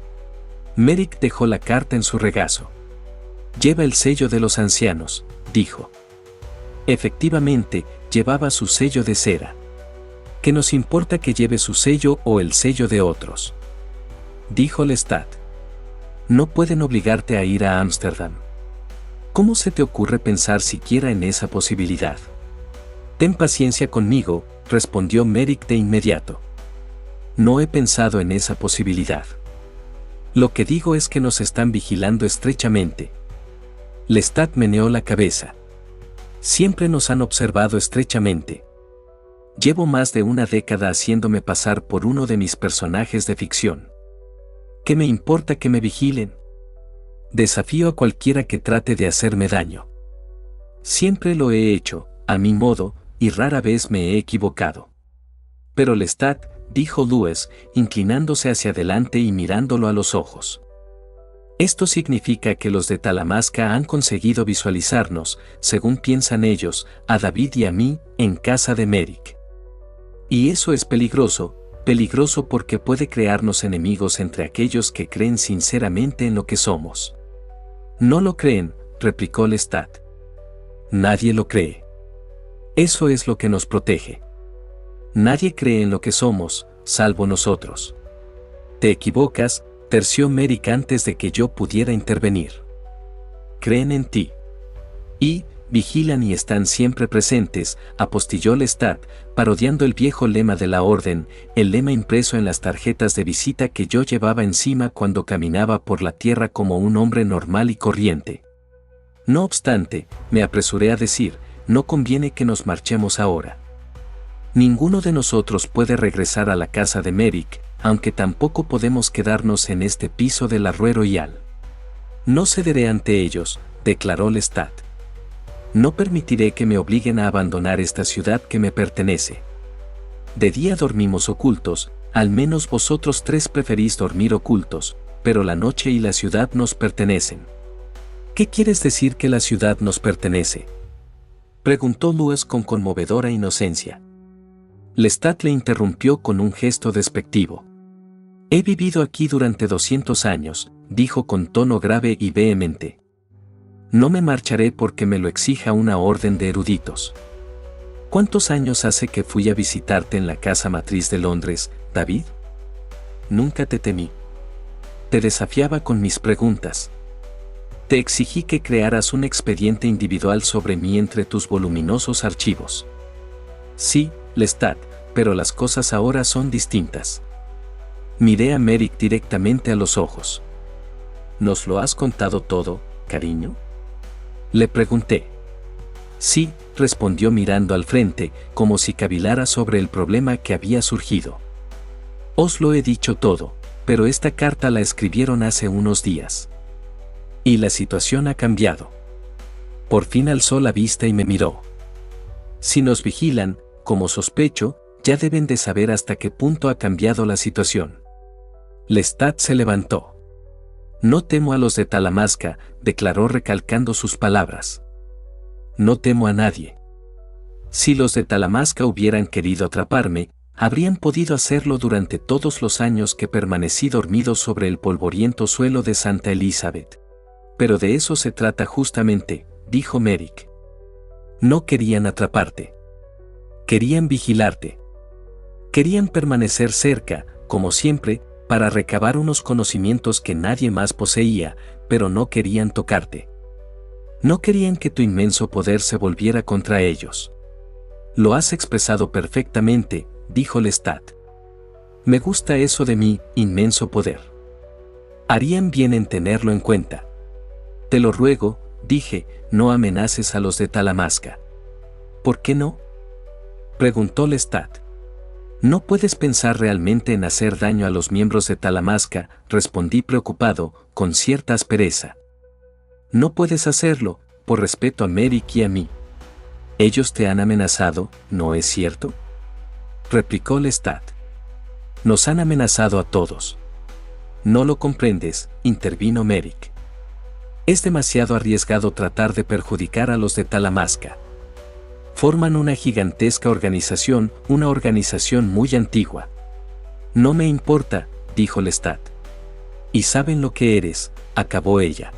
Merrick dejó la carta en su regazo. Lleva el sello de los ancianos, dijo. Efectivamente, llevaba su sello de cera. ¿Qué nos importa que lleve su sello o el sello de otros?, dijo Lestat. No pueden obligarte a ir a Ámsterdam. ¿Cómo se te ocurre pensar siquiera en esa posibilidad? Ten paciencia conmigo, respondió Merrick de inmediato. No he pensado en esa posibilidad. Lo que digo es que nos están vigilando estrechamente. Lestat meneó la cabeza. Siempre nos han observado estrechamente. Llevo más de una década haciéndome pasar por uno de mis personajes de ficción. ¿Qué me importa que me vigilen? Desafío a cualquiera que trate de hacerme daño. Siempre lo he hecho, a mi modo, y rara vez me he equivocado. Pero Lestat, dijo Lewis, inclinándose hacia adelante y mirándolo a los ojos. Esto significa que los de Talamasca han conseguido visualizarnos, según piensan ellos, a David y a mí, en casa de Merrick. Y eso es peligroso porque puede crearnos enemigos entre aquellos que creen sinceramente en lo que somos. No lo creen, replicó Lestat. Nadie lo cree. Eso es lo que nos protege. Nadie cree en lo que somos, salvo nosotros. Te equivocas, terció Merrick antes de que yo pudiera intervenir. Creen en ti. Y, vigilan y están siempre presentes, apostilló Lestat, parodiando el viejo lema de la orden, el lema impreso en las tarjetas de visita que yo llevaba encima cuando caminaba por la tierra como un hombre normal y corriente. No obstante, me apresuré a decir, no conviene que nos marchemos ahora. Ninguno de nosotros puede regresar a la casa de Merrick, aunque tampoco podemos quedarnos en este piso de la Rue Royale. No cederé ante ellos, declaró Lestat. No permitiré que me obliguen a abandonar esta ciudad que me pertenece. De día dormimos ocultos, al menos vosotros tres preferís dormir ocultos, pero la noche y la ciudad nos pertenecen. ¿Qué quieres decir que la ciudad nos pertenece?, preguntó Lewis con conmovedora inocencia. Lestat le interrumpió con un gesto despectivo. He vivido aquí durante 200 años, dijo con tono grave y vehemente. No me marcharé porque me lo exija una orden de eruditos. ¿Cuántos años hace que fui a visitarte en la casa matriz de Londres, David? nunca te temí. Te desafiaba con mis preguntas. Te exigí que crearas un expediente individual sobre mí entre tus voluminosos archivos. Sí, Lestat, pero las cosas ahora son distintas. Miré a Merrick directamente a los ojos. ¿Nos lo has contado todo, cariño?, le pregunté. Sí, respondió mirando al frente, como si cavilara sobre el problema que había surgido. Os lo he dicho todo, pero esta carta la escribieron hace unos días. Y la situación ha cambiado. Por fin alzó la vista y me miró. Si nos vigilan, como sospecho, ya deben de saber hasta qué punto ha cambiado la situación. Lestat se levantó. No temo a los de Talamasca, declaró recalcando sus palabras. No temo a nadie. Si los de Talamasca hubieran querido atraparme, habrían podido hacerlo durante todos los años que permanecí dormido sobre el polvoriento suelo de Santa Elizabeth. Pero de eso se trata justamente, dijo Merrick. No querían atraparte. Querían vigilarte. Querían permanecer cerca, como siempre, para recabar unos conocimientos que nadie más poseía, pero no querían tocarte. No querían que tu inmenso poder se volviera contra ellos. Lo has expresado perfectamente, dijo Lestat. Me gusta eso de mi inmenso poder. Harían bien en tenerlo en cuenta. Te lo ruego, dije, no amenaces a los de Talamasca. ¿Por qué no?, preguntó Lestat. No puedes pensar realmente en hacer daño a los miembros de Talamasca, respondí preocupado, con cierta aspereza. No puedes hacerlo, por respeto a Merrick y a mí. Ellos te han amenazado, ¿no es cierto?, replicó Lestat. Nos han amenazado a todos. No lo comprendes, intervino Merrick. Es demasiado arriesgado tratar de perjudicar a los de Talamasca. Forman una gigantesca organización, una organización muy antigua. No me importa, dijo Lestat. Y saben lo que eres, acabó ella.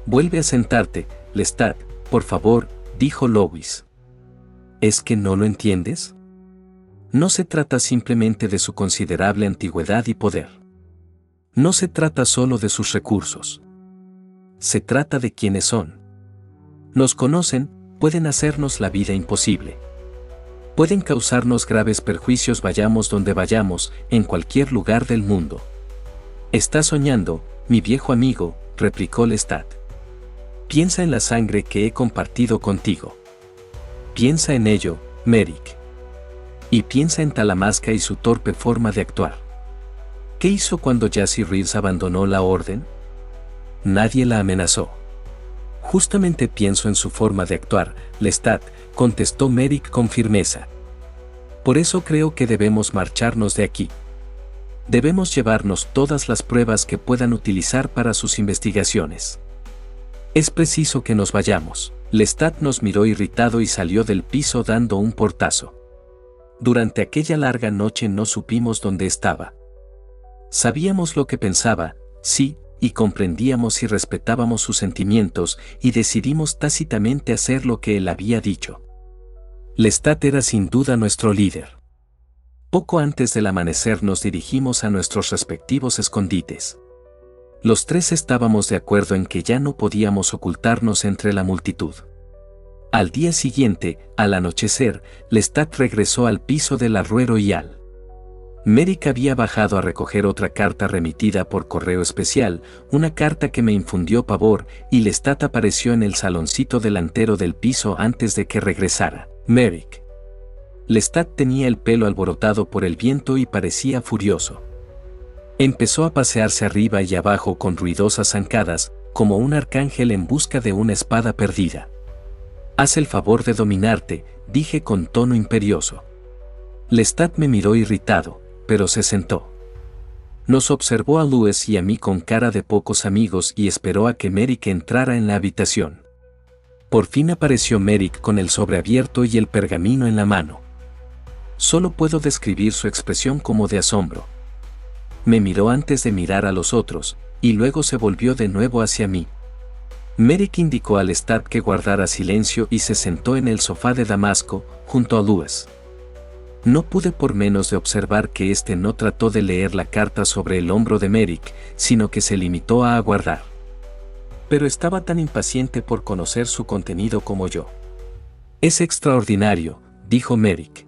Vuelve a sentarte, Lestat, por favor, dijo Lois. ¿Es que no lo entiendes? No se trata simplemente de su considerable antigüedad y poder. No se trata solo de sus recursos. Se trata de quiénes son. Nos conocen, pueden hacernos la vida imposible. Pueden causarnos graves perjuicios vayamos donde vayamos, en cualquier lugar del mundo. Estás soñando, mi viejo amigo, replicó Lestat. Piensa en la sangre que he compartido contigo. Piensa en ello, Merrick. Y piensa en Talamasca y su torpe forma de actuar. ¿Qué hizo cuando Jessie Reeves abandonó la orden? Nadie la amenazó. Justamente pienso en su forma de actuar, Lestat, contestó Merrick con firmeza. Por eso creo que debemos marcharnos de aquí. Debemos llevarnos todas las pruebas que puedan utilizar para sus investigaciones. Es preciso que nos vayamos. Lestat nos miró irritado y salió del piso dando un portazo. Durante aquella larga noche no supimos dónde estaba. Sabíamos lo que pensaba, sí, y comprendíamos y respetábamos sus sentimientos, y decidimos tácitamente hacer lo que él había dicho. Lestat era sin duda nuestro líder. Poco antes del amanecer nos dirigimos a nuestros respectivos escondites. Los tres estábamos de acuerdo en que ya no podíamos ocultarnos entre la multitud. Al día siguiente, al anochecer, Lestat regresó al piso de la Rue Royal. Merrick había bajado a recoger otra carta remitida por correo especial, una carta que me infundió pavor, y Lestat apareció en el saloncito delantero del piso antes de que regresara. Merrick. Lestat tenía el pelo alborotado por el viento y parecía furioso. Empezó a pasearse arriba y abajo con ruidosas zancadas, como un arcángel en busca de una espada perdida. Haz el favor de dominarte, dije con tono imperioso. Lestat me miró irritado, pero se sentó. Nos observó a Louis y a mí con cara de pocos amigos y esperó a que Merrick entrara en la habitación. Por fin apareció Merrick con el sobre abierto y el pergamino en la mano. Solo puedo describir su expresión como de asombro. Me miró antes de mirar a los otros, y luego se volvió de nuevo hacia mí. Merrick indicó a Lestat que guardara silencio y se sentó en el sofá de damasco, junto a Louis. No pude por menos de observar que éste no trató de leer la carta sobre el hombro de Merrick, sino que se limitó a aguardar. Pero estaba tan impaciente por conocer su contenido como yo. «Es extraordinario», dijo Merrick.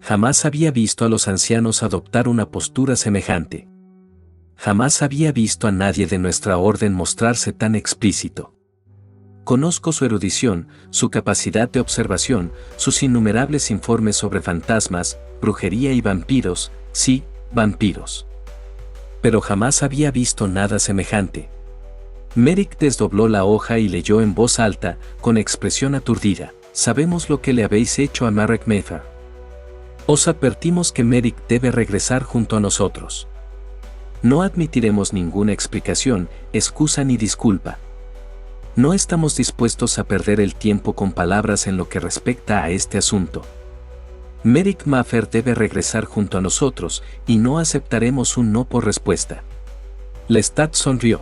Jamás había visto a los ancianos adoptar una postura semejante. Jamás había visto a nadie de nuestra orden mostrarse tan explícito. Conozco su erudición, su capacidad de observación, sus innumerables informes sobre fantasmas, brujería y vampiros, sí, vampiros. Pero jamás había visto nada semejante. Merrick desdobló la hoja y leyó en voz alta, con expresión aturdida: «Sabemos lo que le habéis hecho a Marek Mayfair. Os advertimos que Merrick debe regresar junto a nosotros. No admitiremos ninguna explicación, excusa ni disculpa. No estamos dispuestos a perder el tiempo con palabras en lo que respecta a este asunto. Merrick Mayfair debe regresar junto a nosotros y no aceptaremos un no por respuesta». Lestat sonrió.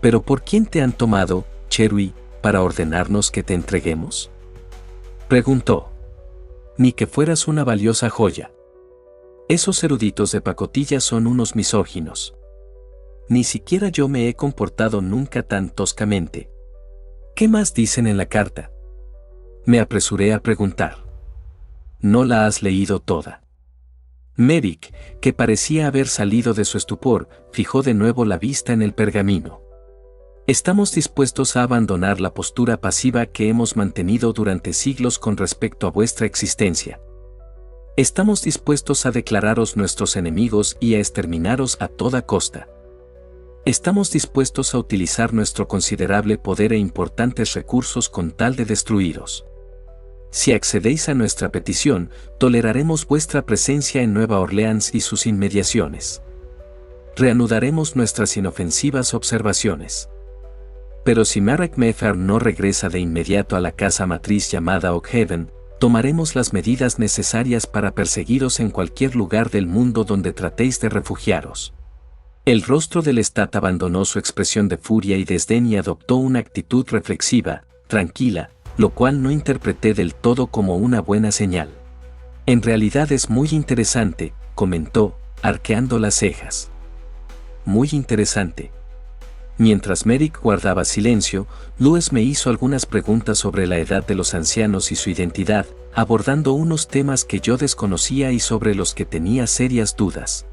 «¿Pero por quién te han tomado, Cherui, para ordenarnos que te entreguemos?», preguntó. «Ni que fueras una valiosa joya. Esos eruditos de pacotilla son unos misóginos. Ni siquiera yo me he comportado nunca tan toscamente». «¿Qué más dicen en la carta?», me apresuré a preguntar. «¿No la has leído toda?». Merrick, que parecía haber salido de su estupor, fijó de nuevo la vista en el pergamino. «Estamos dispuestos a abandonar la postura pasiva que hemos mantenido durante siglos con respecto a vuestra existencia. Estamos dispuestos a declararos nuestros enemigos y a exterminaros a toda costa. Estamos dispuestos a utilizar nuestro considerable poder e importantes recursos con tal de destruiros. Si accedéis a nuestra petición, toleraremos vuestra presencia en Nueva Orleans y sus inmediaciones. Reanudaremos nuestras inofensivas observaciones. Pero si Marek Mayfair no regresa de inmediato a la casa matriz llamada Oakhaven, tomaremos las medidas necesarias para perseguiros en cualquier lugar del mundo donde tratéis de refugiaros». El rostro del Lestat abandonó su expresión de furia y desdén y adoptó una actitud reflexiva, tranquila, lo cual no interpreté del todo como una buena señal. «En realidad es muy interesante», comentó, arqueando las cejas. «Muy interesante». Mientras Merrick guardaba silencio, Lewis me hizo algunas preguntas sobre la edad de los ancianos y su identidad, abordando unos temas que yo desconocía y sobre los que tenía serias dudas.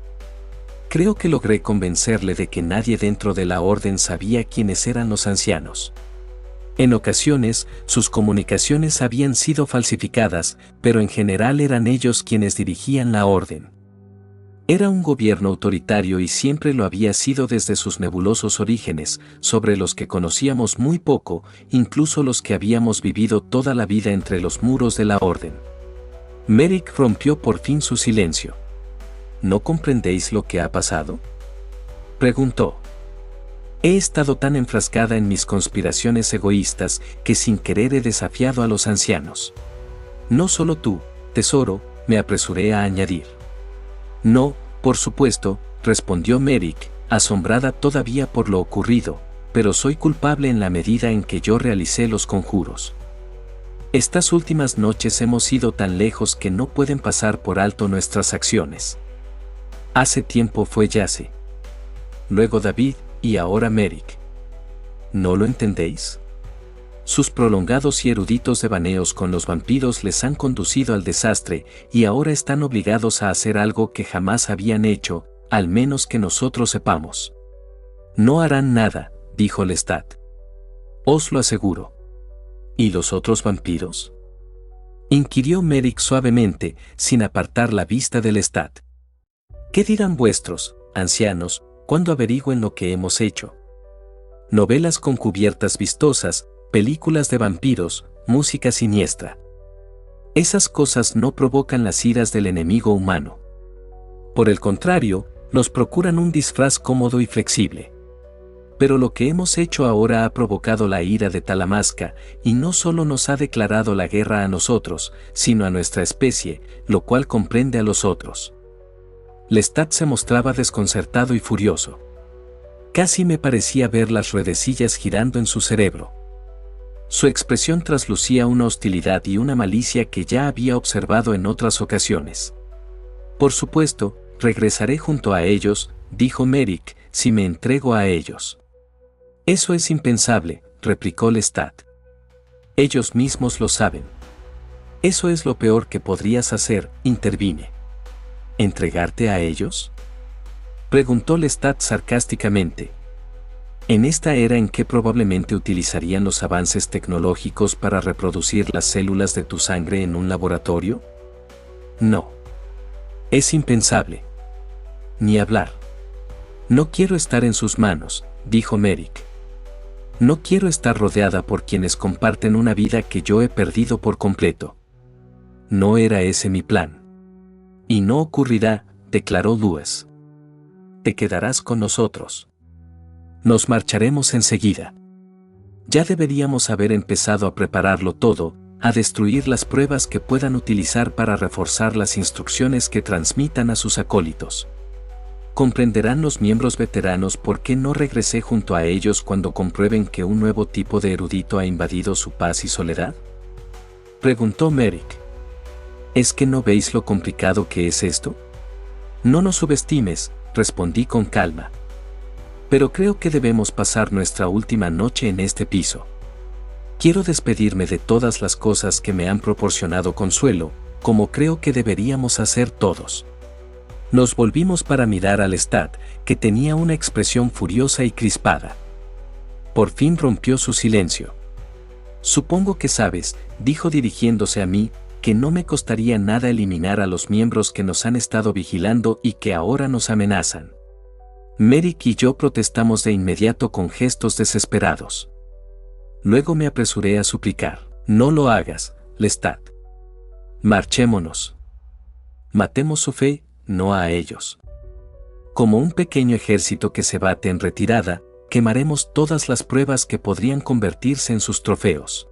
Creo que logré convencerle de que nadie dentro de la orden sabía quiénes eran los ancianos. En ocasiones, sus comunicaciones habían sido falsificadas, pero en general eran ellos quienes dirigían la orden. Era un gobierno autoritario y siempre lo había sido desde sus nebulosos orígenes, sobre los que conocíamos muy poco, incluso los que habíamos vivido toda la vida entre los muros de la orden. Merrick rompió por fin su silencio. «¿No comprendéis lo que ha pasado?», preguntó. «He estado tan enfrascada en mis conspiraciones egoístas que sin querer he desafiado a los ancianos. No solo tú, tesoro», me apresuré a añadir. «No, por supuesto», respondió Merrick, asombrada todavía por lo ocurrido, «pero soy culpable en la medida en que yo realicé los conjuros. Estas últimas noches hemos ido tan lejos que no pueden pasar por alto nuestras acciones. Hace tiempo fue Yace. Luego David, y ahora Merrick. ¿No lo entendéis? Sus prolongados y eruditos devaneos con los vampiros les han conducido al desastre y ahora están obligados a hacer algo que jamás habían hecho, al menos que nosotros sepamos». «No harán nada», dijo Lestat. «Os lo aseguro». «¿Y los otros vampiros?», inquirió Merrick suavemente, sin apartar la vista de Lestat. «¿Qué dirán vuestros ancianos cuando averigüen lo que hemos hecho? Novelas con cubiertas vistosas, películas de vampiros, música siniestra. Esas cosas no provocan las iras del enemigo humano. Por el contrario, nos procuran un disfraz cómodo y flexible. Pero lo que hemos hecho ahora ha provocado la ira de Talamasca, y no solo nos ha declarado la guerra a nosotros, sino a nuestra especie, lo cual comprende a los otros». Lestat se mostraba desconcertado y furioso. Casi me parecía ver las ruedecillas girando en su cerebro. Su expresión traslucía una hostilidad y una malicia que ya había observado en otras ocasiones. Por supuesto, regresaré junto a ellos, dijo Merrick, si me entrego a ellos. Eso es impensable, replicó Lestat. Ellos mismos lo saben. Eso es lo peor que podrías hacer, intervine. ¿Entregarte a ellos?, preguntó Lestat sarcásticamente. En esta era en que probablemente utilizarían los avances tecnológicos para reproducir las células de tu sangre en un laboratorio. No. Es impensable. Ni hablar. No quiero estar en sus manos, dijo Merrick. No quiero estar rodeada por quienes comparten una vida que yo he perdido por completo. No era ese mi plan. Y no ocurrirá, declaró Lewis. Te quedarás con nosotros. Nos marcharemos enseguida. Ya deberíamos haber empezado a prepararlo todo, a destruir las pruebas que puedan utilizar para reforzar las instrucciones que transmitan a sus acólitos. ¿Comprenderán los miembros veteranos por qué no regresé junto a ellos cuando comprueben que un nuevo tipo de erudito ha invadido su paz y soledad?, preguntó Merrick. ¿Es que no veis lo complicado que es esto? No nos subestimes, respondí con calma. Pero creo que debemos pasar nuestra última noche en este piso. Quiero despedirme de todas las cosas que me han proporcionado consuelo, como creo que deberíamos hacer todos. Nos volvimos para mirar a Lestat, que tenía una expresión furiosa y crispada. Por fin rompió su silencio. Supongo que sabes, dijo dirigiéndose a mí, que no me costaría nada eliminar a los miembros que nos han estado vigilando y que ahora nos amenazan. Merrick y yo protestamos de inmediato con gestos desesperados. Luego me apresuré a suplicar: no lo hagas, Lestat. Marchémonos. Matemos su fe, no a ellos. Como un pequeño ejército que se bate en retirada, quemaremos todas las pruebas que podrían convertirse en sus trofeos.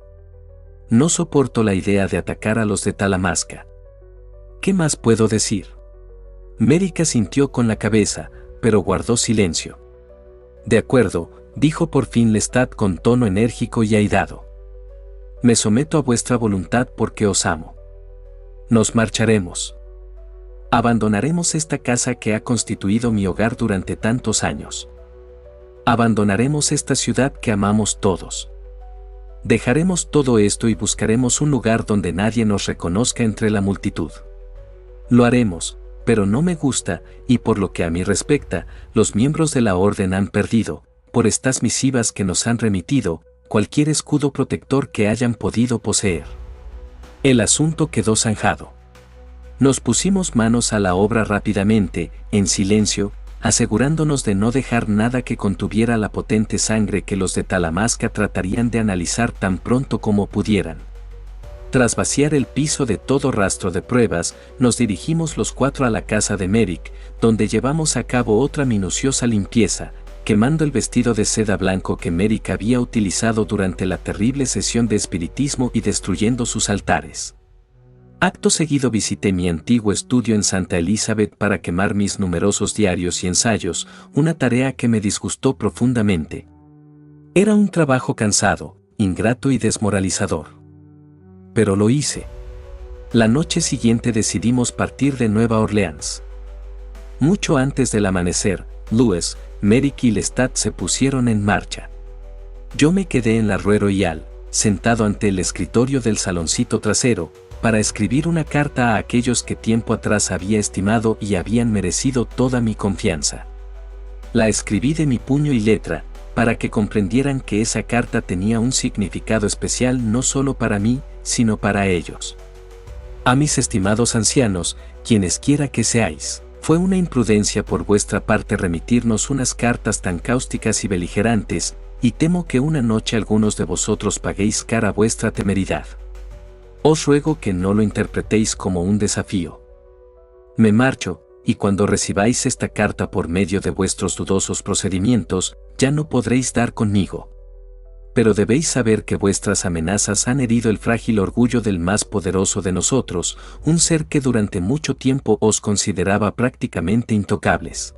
No soporto la idea de atacar a los de Talamasca. ¿Qué más puedo decir? Merrick asintió con la cabeza, pero guardó silencio. De acuerdo, dijo por fin Lestat con tono enérgico y airado. Me someto a vuestra voluntad porque os amo. Nos marcharemos. Abandonaremos esta casa que ha constituido mi hogar durante tantos años. Abandonaremos esta ciudad que amamos todos. Dejaremos todo esto y buscaremos un lugar donde nadie nos reconozca entre la multitud. Lo haremos, pero no me gusta, y por lo que a mí respecta, los miembros de la Orden han perdido, por estas misivas que nos han remitido, cualquier escudo protector que hayan podido poseer. El asunto quedó zanjado. Nos pusimos manos a la obra rápidamente, en silencio, asegurándonos de no dejar nada que contuviera la potente sangre que los de Talamasca tratarían de analizar tan pronto como pudieran. Tras vaciar el piso de todo rastro de pruebas, nos dirigimos los cuatro a la casa de Merrick, donde llevamos a cabo otra minuciosa limpieza, quemando el vestido de seda blanco que Merrick había utilizado durante la terrible sesión de espiritismo y destruyendo sus altares. Acto seguido visité mi antiguo estudio en Santa Elizabeth para quemar mis numerosos diarios y ensayos, una tarea que me disgustó profundamente. Era un trabajo cansado, ingrato y desmoralizador. Pero lo hice. La noche siguiente decidimos partir de Nueva Orleans. Mucho antes del amanecer, Lewis, Merrick y Lestat se pusieron en marcha. Yo me quedé en la Rue Royale, sentado ante el escritorio del saloncito trasero, para escribir una carta a aquellos que tiempo atrás había estimado y habían merecido toda mi confianza. La escribí de mi puño y letra, para que comprendieran que esa carta tenía un significado especial no solo para mí, sino para ellos. A mis estimados ancianos, quienesquiera que seáis, fue una imprudencia por vuestra parte remitirnos unas cartas tan cáusticas y beligerantes, y temo que una noche algunos de vosotros paguéis cara vuestra temeridad. Os ruego que no lo interpretéis como un desafío. Me marcho, y cuando recibáis esta carta por medio de vuestros dudosos procedimientos, ya no podréis dar conmigo. Pero debéis saber que vuestras amenazas han herido el frágil orgullo del más poderoso de nosotros, un ser que durante mucho tiempo os consideraba prácticamente intocables.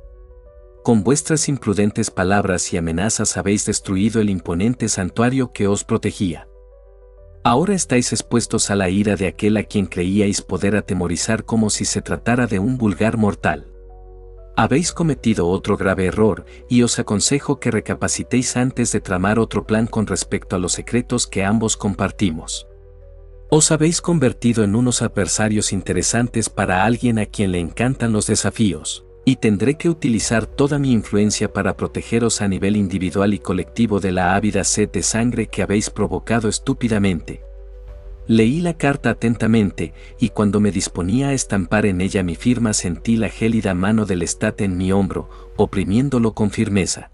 Con vuestras imprudentes palabras y amenazas habéis destruido el imponente santuario que os protegía. Ahora estáis expuestos a la ira de aquel a quien creíais poder atemorizar como si se tratara de un vulgar mortal. Habéis cometido otro grave error, y os aconsejo que recapacitéis antes de tramar otro plan con respecto a los secretos que ambos compartimos. Os habéis convertido en unos adversarios interesantes para alguien a quien le encantan los desafíos, y tendré que utilizar toda mi influencia para protegeros a nivel individual y colectivo de la ávida sed de sangre que habéis provocado estúpidamente. Leí la carta atentamente, y cuando me disponía a estampar en ella mi firma sentí la gélida mano del Lestat en mi hombro, oprimiéndolo con firmeza.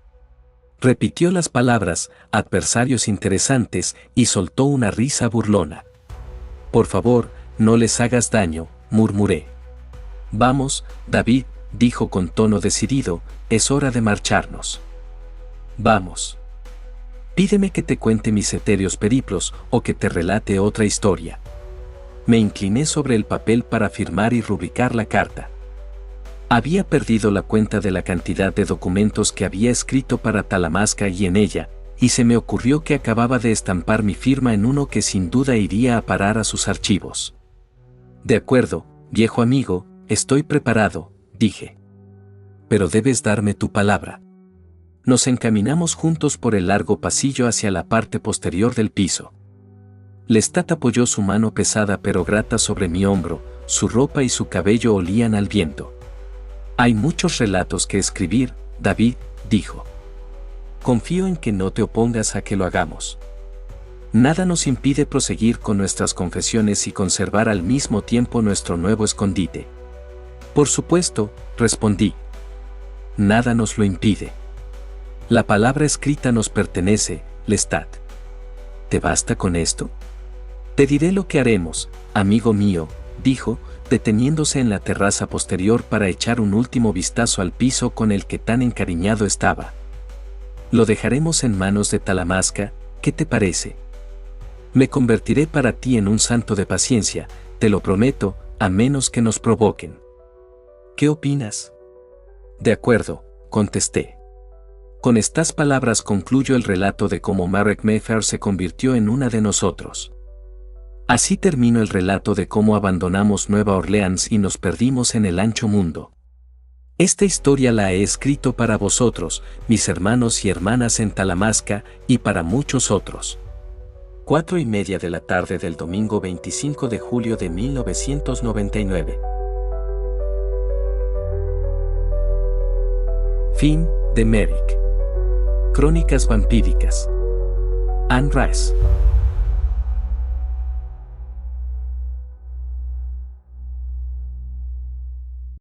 Repitió las palabras, adversarios interesantes, y soltó una risa burlona. Por favor, no les hagas daño, murmuré. Vamos, David, dijo con tono decidido, es hora de marcharnos. Vamos. Pídeme que te cuente mis etéreos periplos o que te relate otra historia. Me incliné sobre el papel para firmar y rubricar la carta. Había perdido la cuenta de la cantidad de documentos que había escrito para Talamasca y en ella, y se me ocurrió que acababa de estampar mi firma en uno que sin duda iría a parar a sus archivos. De acuerdo, viejo amigo, estoy preparado, dije. Pero debes darme tu palabra. Nos encaminamos juntos por el largo pasillo hacia la parte posterior del piso. Lestat apoyó su mano pesada pero grata sobre mi hombro, su ropa y su cabello olían al viento. Hay muchos relatos que escribir, David, dijo. Confío en que no te opongas a que lo hagamos. Nada nos impide proseguir con nuestras confesiones y conservar al mismo tiempo nuestro nuevo escondite. Por supuesto, respondí. Nada nos lo impide. La palabra escrita nos pertenece, Lestat. ¿Te basta con esto? Te diré lo que haremos, amigo mío, dijo, deteniéndose en la terraza posterior para echar un último vistazo al piso con el que tan encariñado estaba. Lo dejaremos en manos de Talamasca, ¿qué te parece? Me convertiré para ti en un santo de paciencia, te lo prometo, a menos que nos provoquen. ¿Qué opinas? De acuerdo, contesté. Con estas palabras concluyo el relato de cómo Marek Mayfair se convirtió en una de nosotros. Así termino el relato de cómo abandonamos Nueva Orleans y nos perdimos en el ancho mundo. Esta historia la he escrito para vosotros, mis hermanos y hermanas en Talamasca, y para muchos otros. 4:30 de la tarde del domingo 25 de julio de 1999. Fin de Merrick. Crónicas vampíricas. Anne Rice.